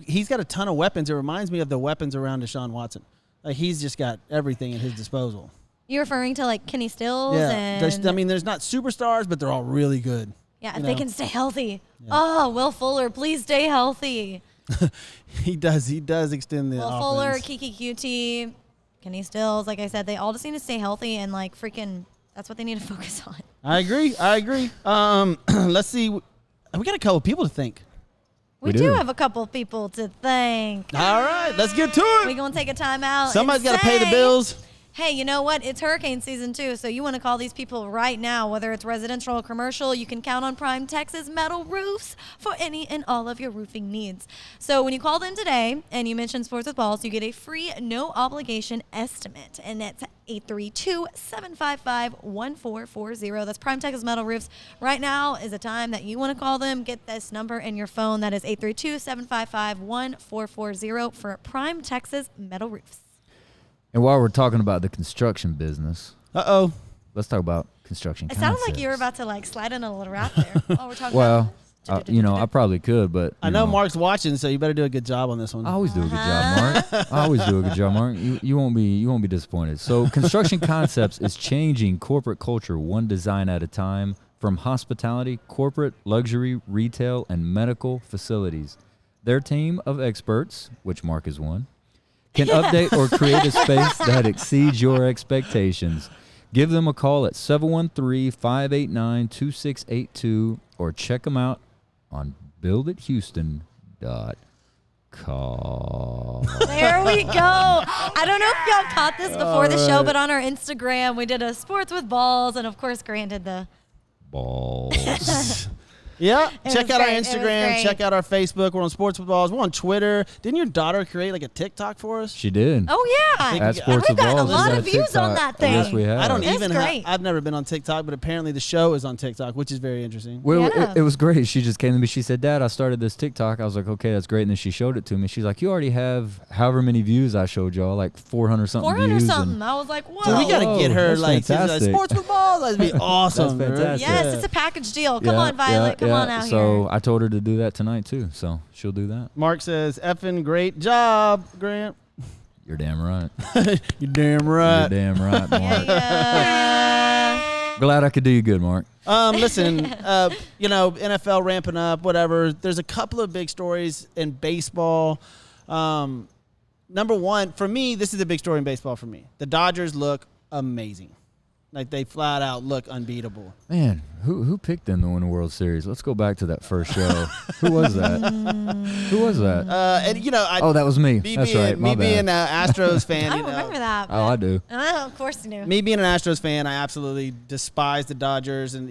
he's got a ton of weapons. It reminds me of the weapons around Deshaun Watson. He's just got everything at his disposal. You're referring to Kenny Stills? Yeah, there's not superstars, but they're all really good. Yeah, if they can stay healthy. Yeah. Oh, Will Fuller, please stay healthy. He does extend the Will offense. Fuller, Kiki QT, Kenny Stills, like I said, they all just need to stay healthy and that's what they need to focus on. I agree. Let's see. We got a couple people to thank. We do have a couple people to thank. All right, let's get to it. We're going to take a time out. Somebody's got to pay the bills. Hey, you know what? It's hurricane season too, so you want to call these people right now, whether it's residential or commercial. You can count on Prime Texas Metal Roofs for any and all of your roofing needs. So when you called in today and you mentioned Sports with Balls, you get a free, no obligation estimate, and it's 832-755-1440. That's Prime Texas Metal Roofs. Right now is a time that you want to call them. Get this number in your phone. That is 832-755-1440 for Prime Texas Metal Roofs. And while we're talking about the construction business, Uh-oh. let's talk about construction It concepts. sounded like you were about to like slide in a little rap there while we're talking Well, about I probably could, but I know Mark's watching, so you better do a good job on this one. I always do a good job, Mark. I always do a good job, Mark. You won't be disappointed. So, Construction Concepts is changing corporate culture one design at a time, from hospitality, corporate, luxury, retail, and medical facilities. Their team of experts, which Mark is one, can update or create a space that exceeds your expectations. Give them a call at 713-589-2682 or check them out on buildithouston.com. There we go. I don't know if y'all caught this before the show, but on our Instagram, we did a Sports with Balls, and of course, Grant did the Balls. Yeah, It check was out our great. It was Instagram, great. check out our Facebook. We're on Sports with Balls. We're on Twitter. Didn't your daughter create like a TikTok for us? She did. Oh, yeah. At Sports We've with gotten a Balls, lot we of got views on TikTok. that thing. Yes, we have. I don't That's even great. I've never been on TikTok, but apparently the show is on TikTok, which is very interesting. Well, Yeah. it was great. She just came to me. She said, "Dad, I started this TikTok." I was like, "Okay, that's great." And then she showed it to me. She's like, "You already have however many views I showed y'all, like 400 something 400 views." something. And I was like, whoa. So we got to get her that's like fantastic. Sports with Balls. That'd be awesome. That's right? fantastic. Yes, Yeah. it's a package deal. Come on, Violet. Come on out So here. I told her to do that tonight too. So she'll do that. Mark says, "Effing great job, Grant." You're damn right. You're damn right. You're damn right, Mark. Yeah. Glad I could do you good, Mark. Listen, NFL ramping up, whatever. There's a couple of big stories in baseball. Number one, for me, this is a big story in baseball for me. The Dodgers look amazing. Like, they flat out look unbeatable. Man, who picked them to win the World Series? Let's go back to that first show. Who was that? Who was that? That was me. Me That's being, right. My me being an bad. Astros fan, I you don't know. remember that. Oh, I do. Oh, of course you knew. Me being an Astros fan, I absolutely despise the Dodgers. And,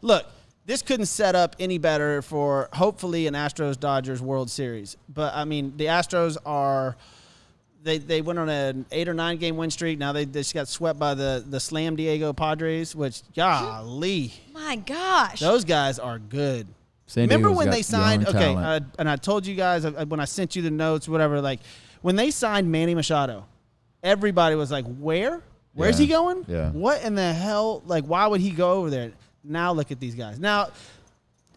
look, this couldn't set up any better for hopefully an Astros-Dodgers World Series. But, I mean, the Astros are – they went on an 8 or 9 game win streak. Now they just got swept by the Slam Diego Padres, which, golly, My gosh. those guys are good. San Remember Diego's when got they signed? young Okay, talent. and I told you guys when I sent you the notes, whatever. Like when they signed Manny Machado, everybody was like, "Where? Where's Yeah. he going? Yeah. What in the hell? Like, why would he go over there?" Now look at these guys. Now,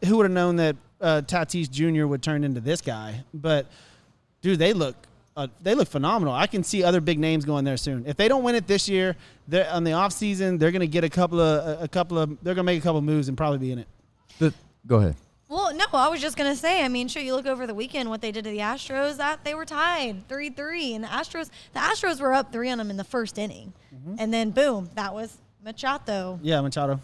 who would have known that Tatis Jr. would turn into this guy? But dude, they look phenomenal. I can see other big names going there soon. If they don't win it this year, they're on the off season. They're going to get a couple of. They're going to make a couple of moves and probably be in it. Go ahead. Well, no, I was just going to say, I mean, sure, you look over the weekend, what they did to the Astros, that they were tied 3-3. And the Astros were up 3 on them in the first inning. And then, boom, that was Machado. Yeah, Machado.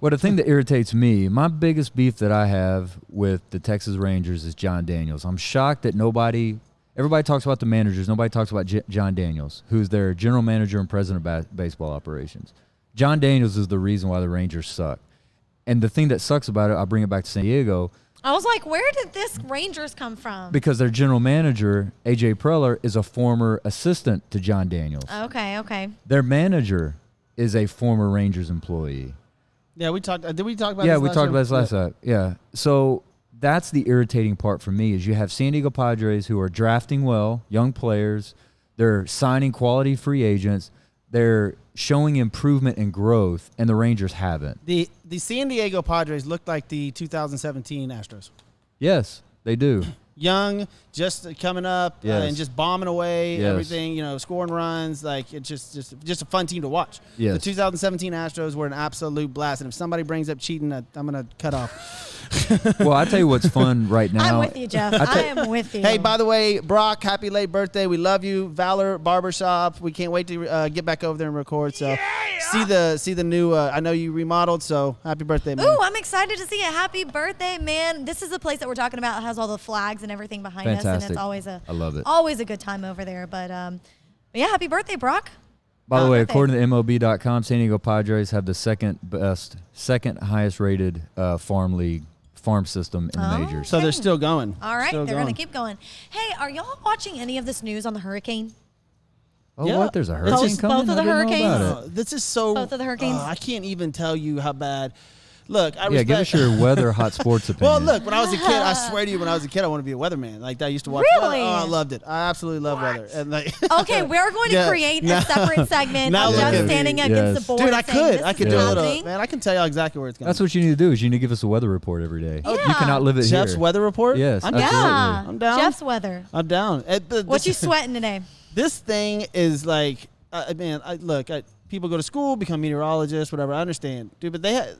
Well, the thing that irritates me, my biggest beef that I have with the Texas Rangers is John Daniels. I'm shocked that everybody talks about the managers. Nobody talks about John Daniels, who's their general manager and president of baseball operations. John Daniels is the reason why the Rangers suck. And the thing that sucks about it, I'll bring it back to San Diego, I was like, where did this Rangers come from? because their general manager, A.J. Preller, is a former assistant to John Daniels. Okay. Their manager is a former Rangers employee. Yeah, we talked. Did we talk about? Yeah, this we last talked time? about this last time. Yeah. So that's the irritating part for me is you have San Diego Padres who are drafting well, young players. They're signing quality free agents. They're showing improvement and growth, and the Rangers haven't. The San Diego Padres looked like the 2017 Astros. Yes, they do. Young, just coming up Yes. and just bombing away Yes. everything, scoring runs. Like, it's just a fun team to watch. Yes. The 2017 Astros were an absolute blast. And if somebody brings up cheating, I'm going to cut off. Well, I tell you what's fun right now. I'm with you, Jeff. I am with you. Hey, by the way, Brock, happy late birthday. We love you. Valor Barbershop. We can't wait to get back over there and record. So see the new, I know you remodeled, so happy birthday, man. Ooh, I'm excited to see it. Happy birthday, man. This is the place that we're talking about. It has all the flags and everything behind us, and Fantastic. it's always I love it. always a good time over there. But yeah, happy birthday, Brock. By the way, Okay. according to MLB.com, San Diego Padres have the second highest rated farm system in the majors. So they're still going. All right, Still they're going to going. keep going. Hey, are y'all watching any of this news on the hurricane? Oh, Yeah. what? There's a Both- hurricane both coming? of the I didn't know hurricanes? about it. This is so. Both of the hurricanes? I can't even tell you how bad. Look, I Yeah, respect. give us your weather hot sports opinion. Well, look, when I was a kid, I swear to you, when I was a kid, I wanted to be a weatherman. Like I used to watch. Really? Oh, I loved it. I absolutely love weather. And like, Okay, we're going to Yeah. create Now- a separate segment now of look just at me. standing Yes. against the board. dude, I saying, could. "This I could is do a little. happening." Man, I can tell y'all exactly where it's going. That's what you need to do is you need to give us a weather report every day. Yeah. You cannot live it Jeff's here. weather report. Yes, I'm absolutely. Yeah, I'm down. Jeff's weather. I'm down. What you sweating today? This thing is like, man. People go to school, become meteorologists, whatever. I understand, dude. But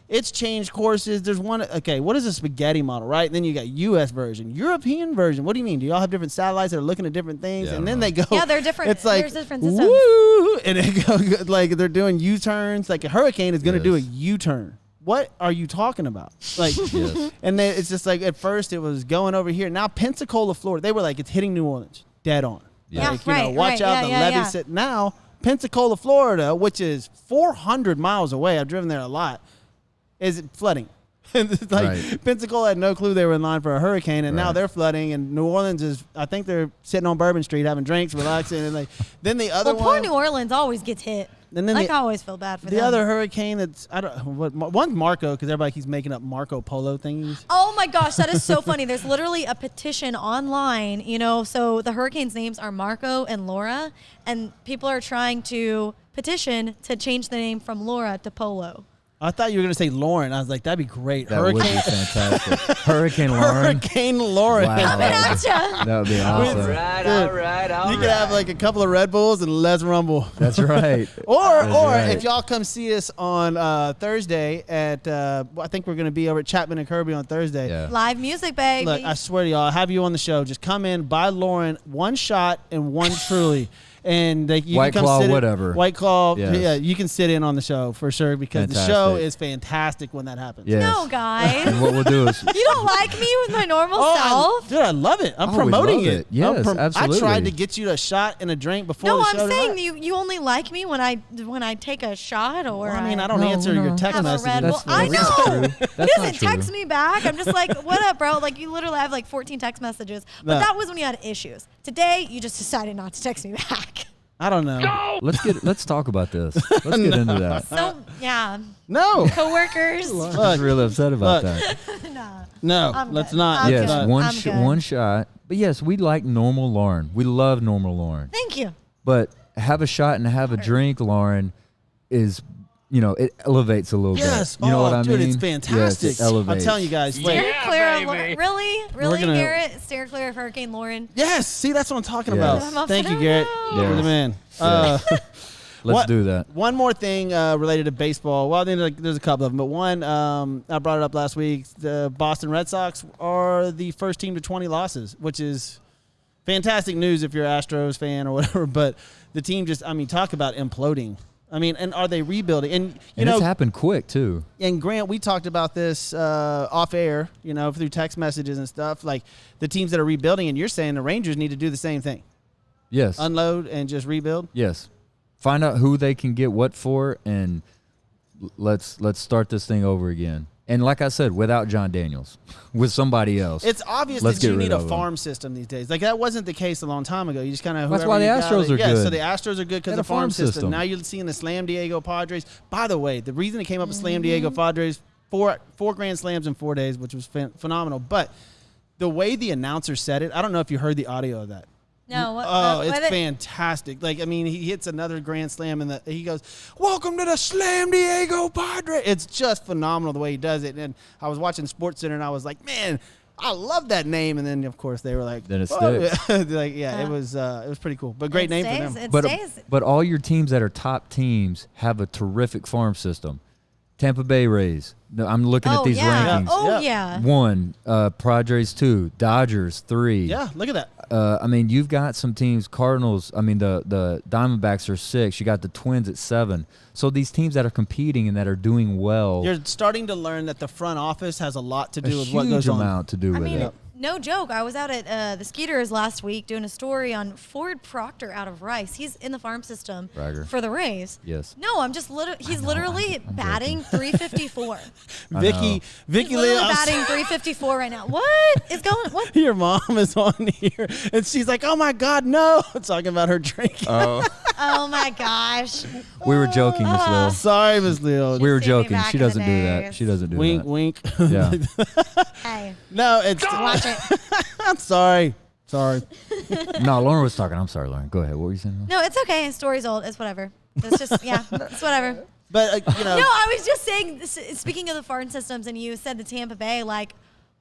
it's changed courses. There's one. Okay, what is a spaghetti model, right? And then you got U.S. version, European version. What do you mean? Do y'all have different satellites that are looking at different things? Yeah, I and don't then know. they go. Yeah, they're different. It's like There's different systems. woo, and it go like they're doing U-turns. Like a hurricane is going to do a Yes. U-turn. What are you talking about? Like, Yes. and then it's just like at first it was going over here. Now Pensacola, Florida, they were like it's hitting New Orleans, dead on. Yeah. Like, Yeah, watch right, out, yeah, the yeah, levee yeah. sit. Now Pensacola, Florida, which is 400 miles away. I've driven there a lot. Is flooding. And it's like Right. Pensacola had no clue they were in line for a hurricane, and now Right. they're flooding. And New Orleans is, I think they're sitting on Bourbon Street having drinks, relaxing, and like then the other Well, poor one, New Orleans always gets hit. And then like the- I always feel bad for the them. other hurricane that's one's Marco because everybody keeps making up Marco Polo thingies. Oh my gosh, that is so funny. There's literally a petition online, so the hurricanes' names are Marco and Laura, and people are trying to petition to change the name from Laura to Polo. I thought you were gonna say Lauren. I was like, that'd be great. That would be fantastic. Hurricane Lauren. Hurricane Lauren. Wow. Gotcha. That would be awesome. Dude, all right. You could have like a couple of Red Bulls and let's rumble. That's right. Or right. if y'all come see us on Thursday at I think we're gonna be over at Chapman and Kirby on Thursday. Yeah. Live music, baby. Look, I swear to y'all, I'll have you on the show. Just come in, buy Lauren one shot and one truly. And you White can come Claw, sit in- whatever. White Claw, Yes. yeah, you can sit in on the show for sure because the Fantastic. show is fantastic when that happens. Yes. No, guys. And what we'll do is You don't like me with my normal self? Dude, I love it. I'm Oh, we promoting love it. it. Yes, I absolutely. tried to get you a shot and a drink before No, the I'm show. saying tonight. you only like me when I take a shot or Well, I mean, I don't No, answer no. your text have a messages. Red Bull. That's- I that's know. true. He That's not doesn't text true. me back. I'm just like, what up, bro? Like you literally have like 14 text messages. But No. that was when you had issues. Today, you just decided not to text me back. I don't know. let's talk about this. Let's get into that. So yeah, No. coworkers. I'm just really upset about look. that. Nah. No, I'm let's good. not. I'm Yes, good. one I'm good. one shot. But yes, we like normal Lauren. We love normal Lauren. Thank you. But have a shot and have a drink, Lauren, is it elevates a little Yes. bit. You know what I dude, mean? it's fantastic. Yes, it elevates. I'm telling you guys. Wait. Steer clear of really, gonna- Garrett. Steer clear of Hurricane Lauren. Yes. See, that's what I'm talking Yes. about. I'm all Thank set. you, Garrett. I know. You're the man. Let's What- do that. One more thing related to baseball. Well, I think there's a couple of them, but one I brought it up last week. The Boston Red Sox are the first team to 20 losses, which is fantastic news if you're an Astros fan or whatever. But the team talk about imploding. And are they rebuilding? And And it's happened quick too. and Grant, we talked about this off air, through text messages and stuff. Like the teams that are rebuilding, and you're saying the Rangers need to do the same thing, Yes. unload and just rebuild. Yes. Find out who they can get what for, and let's start this thing over again. And like I said, without John Daniels, with somebody else. It's obvious Let's that you get need rid a of 'em. farm system these days. Like that wasn't the case a long time ago. You just kind of That's why the Astros are So good. the Astros are good because They had of a farm farm system. system. Now you're seeing the Slam Diego Padres. By the way, the reason it came up with Slam Diego Padres, four Grand Slams in 4 days, which was phenomenal. But the way the announcer said it, I don't know if you heard the audio of that. No. It's fantastic. Like, he hits another grand slam and he goes, "Welcome to the Slam Diego Padre." It's just phenomenal the way he does it. And I was watching SportsCenter and I was like, man, I love that name. And then of course they were like, Then it "Oh." sticks. Like, yeah, it was pretty cool. But great name for them. It But stays. but all your teams that are top teams have a terrific farm system. Tampa Bay Rays. No, I'm looking at these rankings. Oh, Yeah. yeah. 1, Padres 2, Dodgers 3. Yeah, look at that. You've got some teams. Cardinals. The Diamondbacks are 6. You got the Twins at 7. So these teams that are competing and that are doing well, You're starting to learn that the front office has a lot to a do with what huge goes on. amount to do with it. No joke. I was out at the Skeeters last week doing a story on Ford Proctor out of Rice. He's in the farm system Bragger. for the Rays. Yes. No, I'm just he's literally I'm batting joking. 354. Vicky He's Lee, literally I'm batting 354 right now. What is going? What? your mom is on here, and she's like, "Oh my God, no!" Talking about her drinking. Oh my gosh. We were joking, Miss Lil. Sorry, Miss Leo. We were Saved me joking. back She in the doesn't do day. that. She doesn't do Wink, that. wink. Yeah. Hey, No, it's. watch it. I'm sorry. Sorry. No, Lauren was talking. I'm sorry, Lauren. Go ahead. What were you saying? No, it's okay. Story's old. It's whatever. It's just it's whatever. But No, I was just saying. Speaking of the farm systems, and you said the Tampa Bay, like,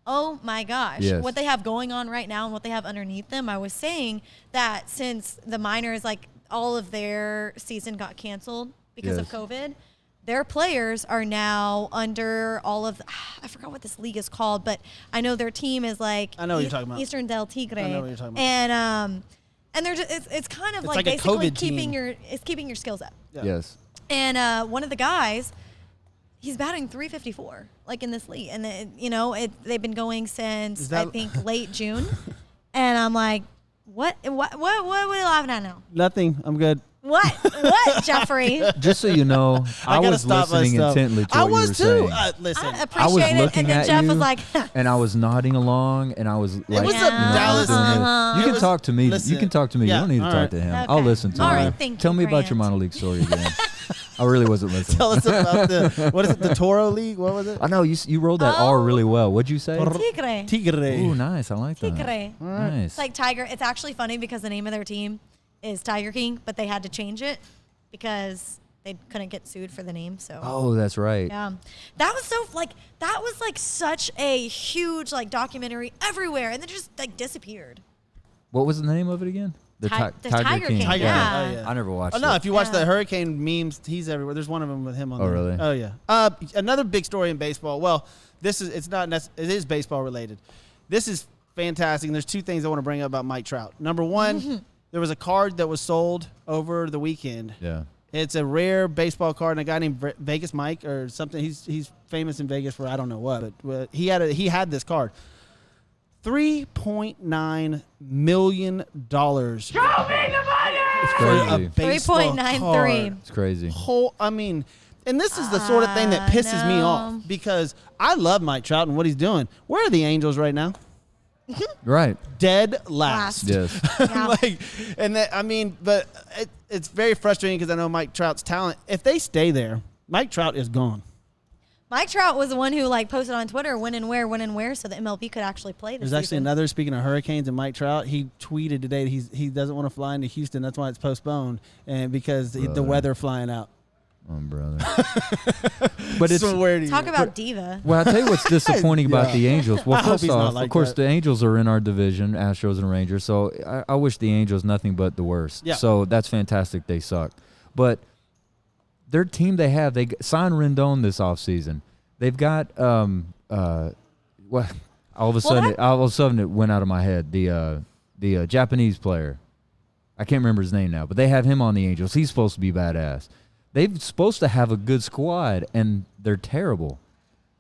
oh my gosh, Yes. what they have going on right now and what they have underneath them. I was saying that since the minors, like, all of their season got canceled because of Yes. COVID. Their players are now under all of I forgot what this league is called, but I know their team is like I know what you're talking about. Eastern Del Tigre. I know what you're talking about. And they're just it's kind of It's like like a basically COVID keeping team. keeping your skills up. Yeah. Yes. And one of the guys, he's batting 354 like in this league, and they've been going since Is that- I think late June, and I'm like, what are we laughing at now? Nothing. I'm good. What, Jeffrey? Just so you know, I gotta was stop listening myself. intently to I what you was were too. saying. Listen, I I was appreciate it, looking and then at Jeff you, was like, and I was nodding along, and I was like, was a you know, I Dallas- was doing this. Uh-huh. You It can was- talk to me. listen, You can talk to me. yeah, You don't need to all talk right. to him. Okay. I'll listen to All him. right, thank Tell you, me about your Grant. minor league story again. I really wasn't listening. tell us about what is it? The Toro League? What was it? I know you rolled that R really well. What'd you say? Tigre. Tigre. Ooh, nice. I like that. Tigre. Nice. It's like Tiger. It's actually funny because the name of their team is Tiger King, but they had to change it because they couldn't get sued for the name. So Oh, that's right. yeah, that was like such a huge like documentary everywhere, and then just like disappeared. What was the name of it again? The Tiger King, Tiger yeah. King. Oh, yeah. I never watched Oh no! it. If you watch Yeah. the hurricane memes, he's everywhere. There's one of them with him on. Oh, there. really? Oh yeah. Another big story in baseball. Well, it is baseball related. This is fantastic. And there's two things I want to bring up about Mike Trout. Number one, there was a card that was sold over the weekend. Yeah. It's a rare baseball card, and a guy named Vegas Mike or something. He's famous in Vegas for I don't know what, but he had this card. $3.9 million. It's For a crazy. baseball 3.93. card. It's crazy. And this is the sort of thing that pisses me no. off because I love Mike Trout and what he's doing. Where are the Angels right now? Right. Dead last. Yes. Yeah. But it's very frustrating because I know Mike Trout's talent. If they stay there, Mike Trout is gone. Mike Trout was the one who like posted on Twitter when and where, so the MLB could actually play this There's actually season. another, speaking of hurricanes and Mike Trout, he tweeted today that he doesn't want to fly into Houston. That's why it's postponed, and because the Brother. weather flying out. Oh, brother. But it's Swear to Talk you. about diva. well, I tell you what's disappointing about Yeah. the Angels. Well, I hope first he's not off, like of course, that. the Angels are in our division, Astros and Rangers. So I wish the Angels nothing but the worst. Yeah. So that's fantastic. They suck, but their team they signed Rendon this offseason. They've got all of a sudden it went out of my head. The Japanese player, I can't remember his name now, but they have him on the Angels. He's supposed to be badass. They're supposed to have a good squad, and they're terrible.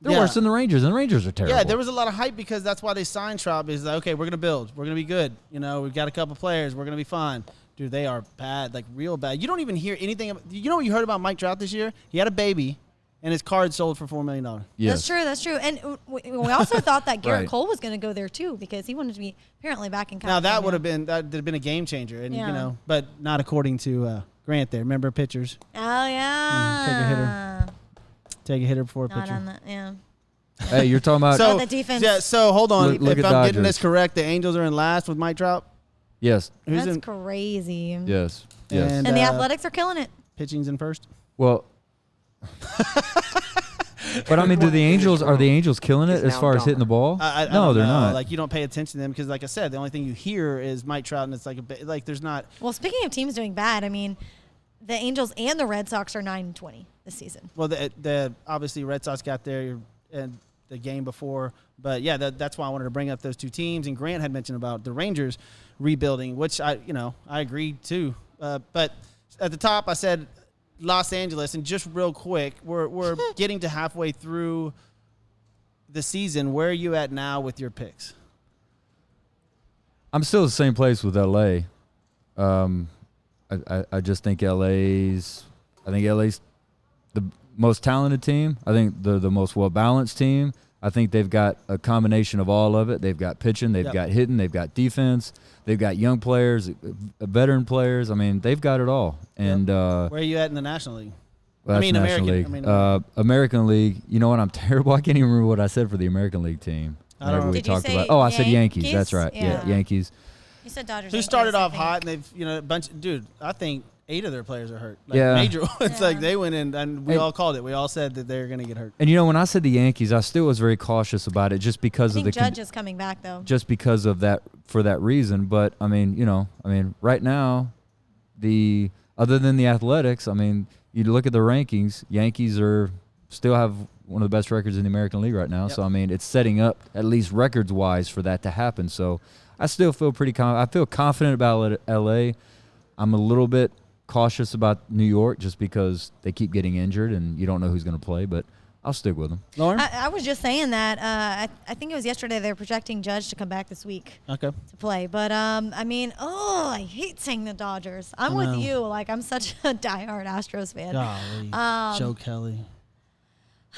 They're Yeah. worse than the Rangers, and the Rangers are terrible. Yeah, there was a lot of hype because that's why they signed Trout. Is like, okay, we're gonna build, we're gonna be good. You know, we've got a couple players, we're gonna be fine. Dude, they are bad, like real bad. You don't even hear anything. You know what you heard about Mike Trout this year? He had a baby, and his card sold for $4 million. Yes. That's true. And we also thought that Garrett Right. Cole was going to go there too because he wanted to be apparently back in Now California. that would have been a game changer, and Yeah. but not according to Grant. There, remember pitchers Oh yeah. take a hitter. Take a hitter before a Not pitcher. on the yeah. Hey, you're talking about So- the defense. Yeah, so hold on. Look if at I'm getting Dodgers. this correct, the Angels are in last with Mike Trout. yes, Who's That's in crazy. yes, yes. And- And the Athletics are killing it. pitching's in first? Well, but I mean, are the Angels killing it as far as hitting the ball? I no, don't they're know. not. Like you don't pay attention to them because, like I said, the only thing you hear is Mike Trout, and it's like there's not. Well, speaking of teams doing bad, I mean, the Angels and the Red Sox are 9-20 this season. Well, the obviously Red Sox got there and the game before, but yeah, that's why I wanted to bring up those two teams. And Grant had mentioned about the Rangers rebuilding, which I agreed too. But at the top, I said Los Angeles, and just real quick, we're getting to halfway through the season. Where are you at now with your picks? I'm still the same place with LA. I just think LA's the most talented team. I think they're the most well-balanced team. I think they've got a combination of all of it. They've got pitching, they've got hitting, they've got defense, they've got young players, veteran players. I mean, they've got it all. And where are you at in the National League? Well, that's National League. American League. You know what? I'm terrible. I can't even remember what I said for the American League team. I don't know. Did you say I said Yankees. Yankees? That's right. Yeah, Yankees. You said Dodgers. Who Yankees, started I off think. hot, and they've a bunch. Dude, I think 8 of their players are hurt. Like Yeah. major. It's Yeah. like they went in, and we all called it. We all said that they're going to get hurt. And when I said the Yankees, I still was very cautious about it, just because I of think the Judge is coming back though. just because of that, for that reason. But I mean, right now, other than the Athletics, I mean, you look at the rankings, Yankees still have one of the best records in the American League right now. So I mean, it's setting up, at least records wise, for that to happen. So I still feel I feel confident about LA. I'm a little bit cautious about New York just because they keep getting injured and you don't know who's going to play, but I'll stick with them. Lauren? I was just saying that. I think it was yesterday they were projecting Judge to come back this week Okay. to play. But, I mean, I hate saying the Dodgers. I'm with you. Like, I'm such a diehard Astros fan. Golly. Joe Kelly.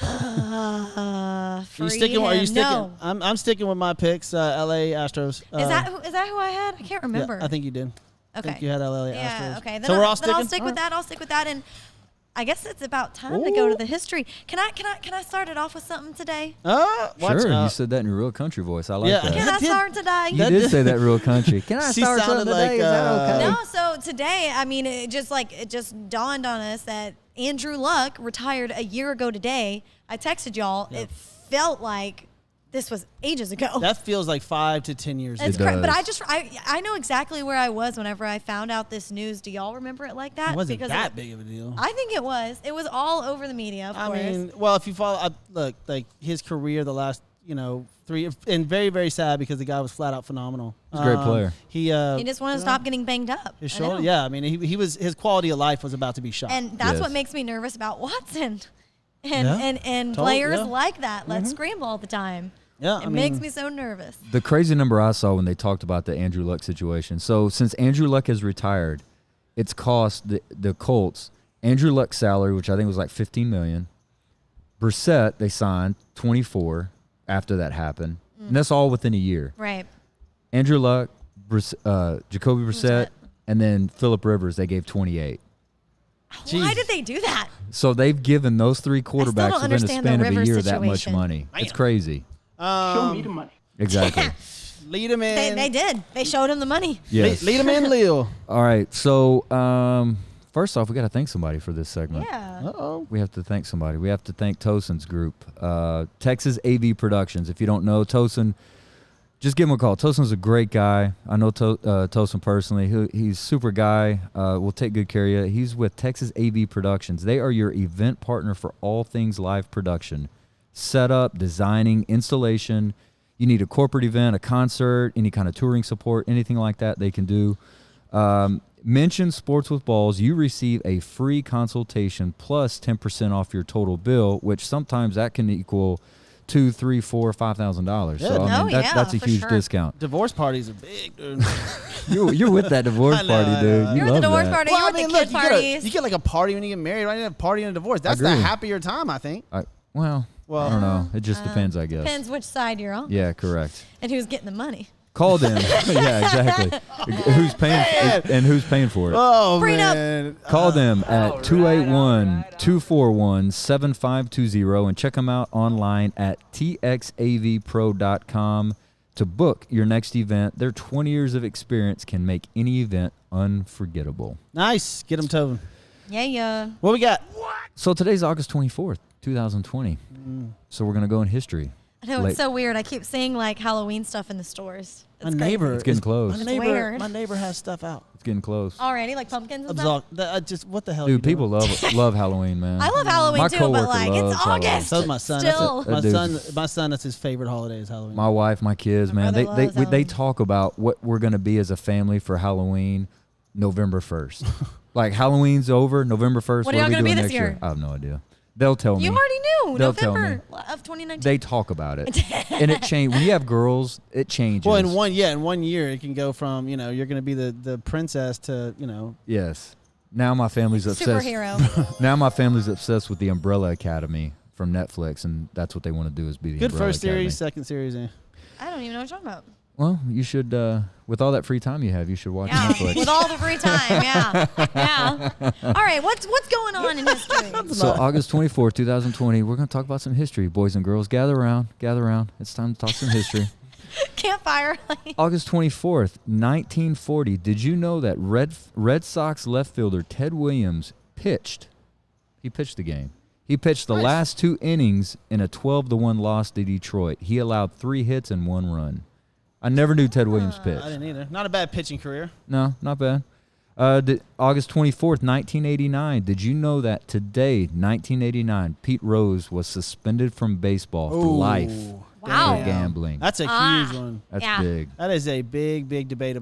Are you sticking? No. I'm sticking with my picks. LA Astros. Is that who I had? I can't remember. Yeah, I think you did. I think you had LA Astros. Yeah, okay. Then So we're all then I'll sticking? stick with that. I'll stick with that. And I guess it's about time to go to the history. Can I start it off with something today? Watch Sure, out. you said that in a real country voice. I like Yeah. that. Can I did- start today? You did say that real country. Can I She start sounded something today? like, Is that okay? No, so today, I mean, it just dawned on us that Andrew Luck retired a year ago today. I texted y'all. It felt like this was ages ago. That feels like 5 to 10 years It's ago. does. but I know exactly where I was whenever I found out this news. Do y'all remember it like that? It wasn't Because that big of a deal. I think it was. It was all over the media, of I course. mean, well, if you follow, look, like his career, the last, 3, and very, very sad because the guy was flat out phenomenal. He's a great player. He just wanted to stop getting banged up. His I know. shoulder, yeah. I mean, his quality of life was about to be shot. And that's Yes. what makes me nervous about Watson. And players like that. Let's scramble all the time. Yeah, It makes me so nervous. The crazy number I saw when they talked about the Andrew Luck situation. So since Andrew Luck has retired, it's cost the Colts Andrew Luck's salary, which I think was like $15 million. Brissett, they signed 24 after that happened. And that's all within a year. Right. Andrew Luck, Jacoby Brissett, and then Phillip Rivers, they gave 28. Why did they do that? So they've given those 3 don't quarterbacks within a understand the span of a Rivers year that much situation. money. It's crazy. Show me the money. Exactly. Lead him in. They did. They showed him the money. Yes. Lead him in, Leo. All right. So first off, we got to thank somebody for this segment. Yeah. Uh-oh. We have to thank somebody. We have to thank Tosin's group, Texas AV Productions. If you don't know Tosin, just give him a call. Tosin's a great guy. I know Tosin personally. He's a super guy. Will take good care of you. He's with Texas AV Productions. They are your event partner for all things live production, setup, designing, installation. You need a corporate event, a concert, any kind of touring support, anything like that they can do. Mention Sports with Balls. You receive a free consultation plus 10% off your total bill, which sometimes that can equal $2,000, $3,000, $4,000, $5,000. So I mean, that's a for huge sure. discount. Divorce parties are big, dude. You're with that divorce I know, party, I dude. know. You You're at love the divorce that. party. Well, You're I at mean, the look, kid you get, parties. you get like a party when you get married, right? You have a party and a divorce. That's the agree. happier time, I think. Well, I don't know. It just depends, I guess. Depends which side you're on Yeah, correct. and who's getting the money. Call them. Yeah, exactly. Who's paying and who's paying for it? Oh, Prenup. man. Call them at 281-241-7520 and check them out online at txavpro.com to book your next event. Their 20 years of experience can make any event unforgettable. Nice. Get them Tovin. Yeah. What we got? So today's August 24th, 2020. So we're going to go in history. I know, Late. it's so weird. I keep seeing like Halloween stuff in the stores. My It's neighbor. It's getting close. My weird. neighbor has stuff out. It's getting close. already, like pumpkins and stuff. Just what the hell? are you Dude, people doing? love Halloween, man. I love Halloween My too, but coworker like loves it's Halloween. August. So does my son. Still. My Dude. son. That's his favorite holiday is Halloween. My wife, my kids, My man, brother loves they Halloween. talk about what we're going to be as a family for Halloween November 1st. Like Halloween's over, November 1st. What are y'all we gonna be doing this next year? I have no idea. They'll tell me. You already knew. They'll tell November of 2019. They talk about it, and it change. When you have girls, it changes. Well, in 1 year, it can go from you're going to be the princess to Yes. Now my family's obsessed. Superhero. Now my family's obsessed with the Umbrella Academy from Netflix, and that's what they want to do is be the good Umbrella first Academy. series, second series. I don't even know what you're talking about. Well, you should, with all that free time you have, you should watch Yeah, Netflix. with all the free time. Yeah. All right, what's going on in history? So August 24th, 2020, we're going to talk about some history. Boys and girls, gather around. It's time to talk some history. Campfire. August 24th, 1940. Did you know that Red Sox left fielder Ted Williams pitched? He pitched the game. He pitched the last 2 innings in a 12-1 loss to Detroit. He allowed 3 hits and 1 run. I never knew Ted Williams pitched. I didn't either. Not a bad pitching career. No, not bad. August 24th, 1989. Did you know that today, 1989, Pete Rose was suspended from baseball for life Wow. for gambling? That's a huge one. That's big. That is a big debate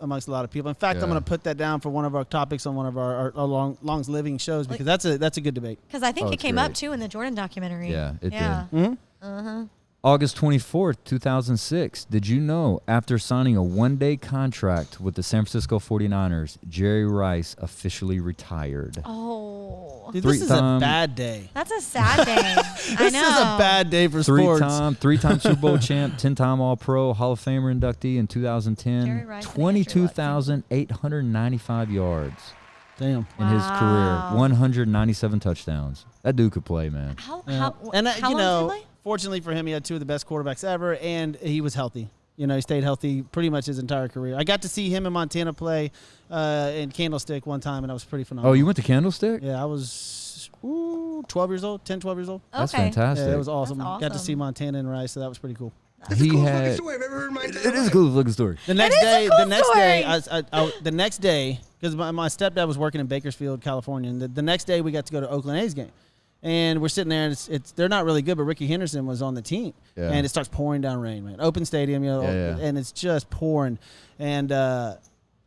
amongst a lot of people. In fact, I'm Yeah. going to put that down for one of our topics on one of our Long's Living shows because that's a good debate. Because I think Oh, it it's came up great. too in the Jordan documentary. Yeah, it did. Mm-hmm. August 24th, 2006. Did you know after signing a 1-day contract with the San Francisco 49ers, Jerry Rice officially retired? Oh, Dude, this is a Three-time- bad day. that's a sad day. I This know. is a bad day for sports. Three-time Super Bowl champ, 10-time All-Pro, Hall of Famer inductee in Jerry 2010, Rice and 22,895 yards Damn. in his Wow. career, 197 touchdowns. That dude could play, man. How And how long did he play? fortunately for him, he had 2 of the best quarterbacks ever, and he was healthy. He stayed healthy pretty much his entire career. I got to see him in Montana play in Candlestick one time, and that was pretty phenomenal. Oh, you went to Candlestick? Yeah, I was 12 years old, 10, 12 years old. That's Okay. fantastic. Yeah, it was awesome. That's Got to see awesome. Montana and Rice, so that was pretty cool. He had. It is a cool looking story. The next is a day, cool the next day, story. the next day, because my stepdad was working in Bakersfield, California, and the next day we got to go to Oakland A's game, and we're sitting there, and it's they're not really good, but Ricky Henderson was on the team, Yeah. and it starts pouring down rain, man. Open stadium, Yeah. and it's just pouring, and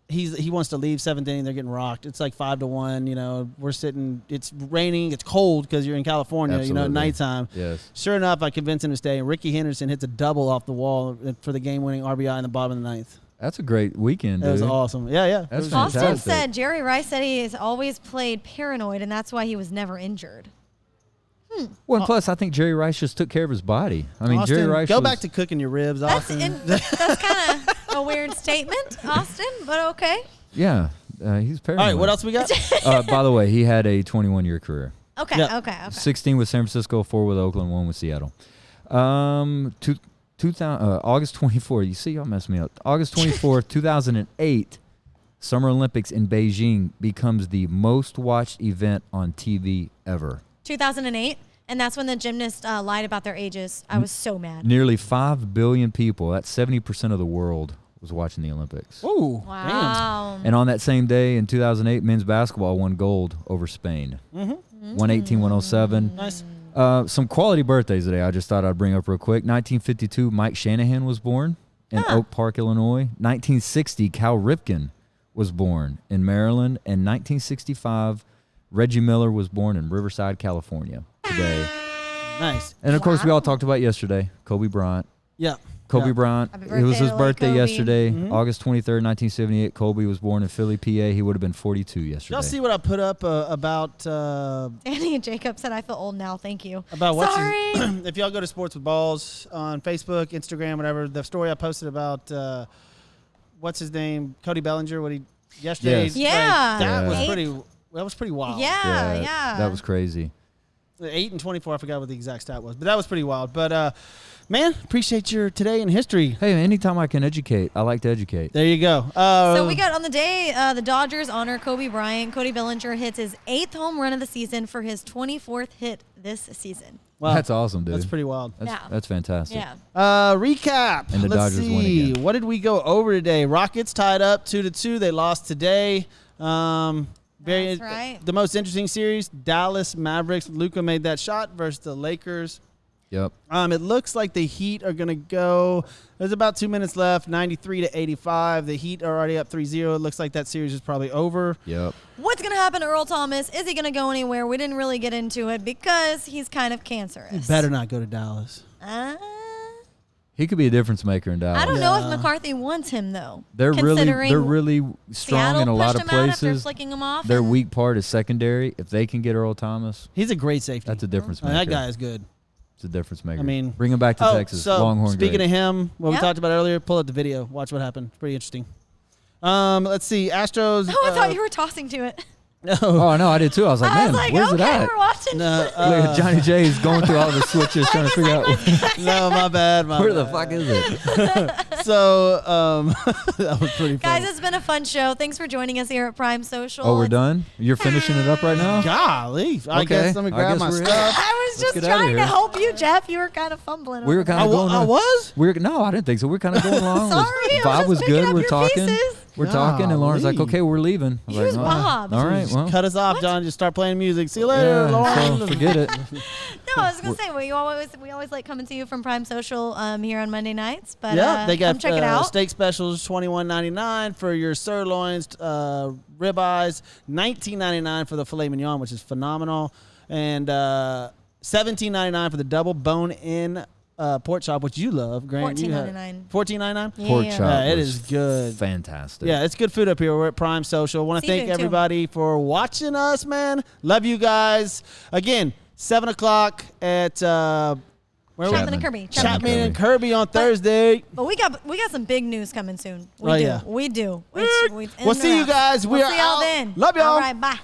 he wants to leave 7th inning. They're getting rocked. It's like 5-1. We're sitting. It's raining. It's cold because you're in California. At Absolutely. nighttime. Yes. Sure enough, I convinced him to stay. And Ricky Henderson hits a double off the wall for the game-winning RBI in the bottom of the 9th. That's a great weekend, dude. That was awesome. Yeah. That's It was- fantastic. Austin said Jerry Rice said he has always played paranoid, and that's why he was never injured. Well, and plus, I think Jerry Rice just took care of his body. I mean, Austin, Jerry Rice go was- back to cooking your ribs, That's Austin. that's kind of a weird statement, Austin, but okay. Yeah, he's All paranoid. right, what else we got? By the way, he had a 21-year career. Okay, Yeah. okay. 16 with San Francisco, 4 with Oakland, 1 with Seattle. 2000, August 24th. You see, y'all messed me up. August 24th, 2008, Summer Olympics in Beijing becomes the most watched event on TV ever. 2008, and that's when the gymnasts lied about their ages. I was so mad. Nearly 5 billion people, that's 70% of the world, was watching the Olympics. Ooh, damn. Wow. And on that same day in 2008, men's basketball won gold over Spain. 118-107. Nice. Some quality birthdays today I just thought I'd bring up real quick. 1952, Mike Shanahan was born in Oak Park, Illinois. 1960, Cal Ripken was born in Maryland. And 1965, Reggie Miller was born in Riverside, California today. Nice. And, of course, we all talked about yesterday, Kobe Bryant. Yeah. Kobe Yeah. Bryant, Happy it was his birthday to birthday Kobe. yesterday, Mm-hmm. August 23rd, 1978. Kobe was born in Philly, PA. He would have been 42 yesterday. Y'all see what I put up about Annie and Jacob said, I feel old now. Thank you. what's Sorry. if y'all go to Sports with Balls on Facebook, Instagram, whatever, the story I posted about what's his name, Cody Bellinger, what he yesterday. Yes. Yeah. That was Eight. pretty wild. Yeah. That was crazy. 8 and 24. I forgot what the exact stat was, but that was pretty wild. But man, appreciate your today in history. Hey, anytime I can educate, I like to educate. There you go. So we got on the day the Dodgers honor Kobe Bryant. Cody Bellinger hits his 8th home run of the season for his 24th hit this season. wow, That's awesome, dude. That's pretty wild. That's, Yeah. that's fantastic. Yeah. Recap. And the Let's Dodgers win see. again. What did we go over today? Rockets tied up 2-2. They lost today. That's right. The most interesting series, Dallas Mavericks. Luka made that shot versus the Lakers. Yep. It looks like the Heat are going to go. There's about 2 minutes left, 93-85. The Heat are already up 3-0. It looks like that series is probably over. Yep. What's going to happen to Earl Thomas? Is he going to go anywhere? We didn't really get into it because he's kind of cancerous. Better not go to Dallas. He could be a difference maker in Dallas. I don't know if McCarthy wants him, though. They're really strong Seattle in a lot pushed of him out after places. flicking him off. Their and- weak part is secondary. If they can get Earl Thomas, He's a great safety. that's a difference I mean, maker. that guy is good. It's a difference maker. I mean, bring him back to Texas. So Longhorn. speaking great. of him, what Yeah. we talked about earlier, pull up the video. Watch what happened. It's pretty interesting. Let's see. Astros. Oh, I thought you were tossing to it. Oh no, I did too. I was like, I man, was like, where's okay, it at? we're watching. Look, Johnny J is going through all the switches trying to figure out No, my bad. where the fuck is it. So that was pretty funny. Guys, it's been a fun show. Thanks for joining us here at Prime Social. Oh, we're done? You're finishing it up right now? Golly. I Okay. guess let me I grab guess my we're in. stuff. I was Let's just get outta trying to here. help you, Jeff. You were kind of fumbling. We were over kind I, of wa- going. I was? No, I didn't think so. We're kind of going along. Sorry, I was Bob just was picking good. up We're your talking. pieces. We're talking, and Lauren's like, Golly. "Okay, we're leaving." I was Use like, Bob. All right, well, Cut us off, John. Just start playing music. See you later, yeah, Lauren. so forget it. No, I was gonna say we always like coming to you from Prime Social here on Monday nights. But Yeah, they come got check it out. steak specials, $21.99 for your sirloins, ribeyes, $19.99 for the filet mignon, which is phenomenal, and $17.99 for the double bone-in pork chop, which you love, Grant. $14.99. $14.99. Yeah. Pork chop. Yeah, it was is good. Fantastic. Yeah, it's good food up here. We're at Prime Social. Want to thank Seafood, too. everybody for watching us, man. Love you guys. Again, 7 o'clock at where we? Chapman and Kirby. Chapman and Kirby on Thursday. But we got some big news coming soon. We Oh, do. yeah. We do. We'll see you guys. We We'll are see y'all out. then. Love y'all. All right, bye.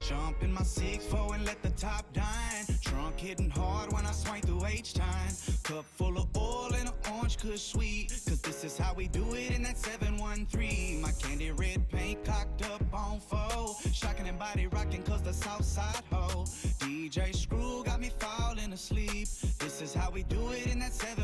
Jump in my 6'4" and let the top dine. Trunk hitting hard when I swing through H-time. Cup full of oil and an orange kush sweet. Cause this is how we do it in that 713. My candy red paint cocked up on foe. Shocking and body rocking cause the south side ho. DJ Screw got me falling asleep. This is how we do it in that 713.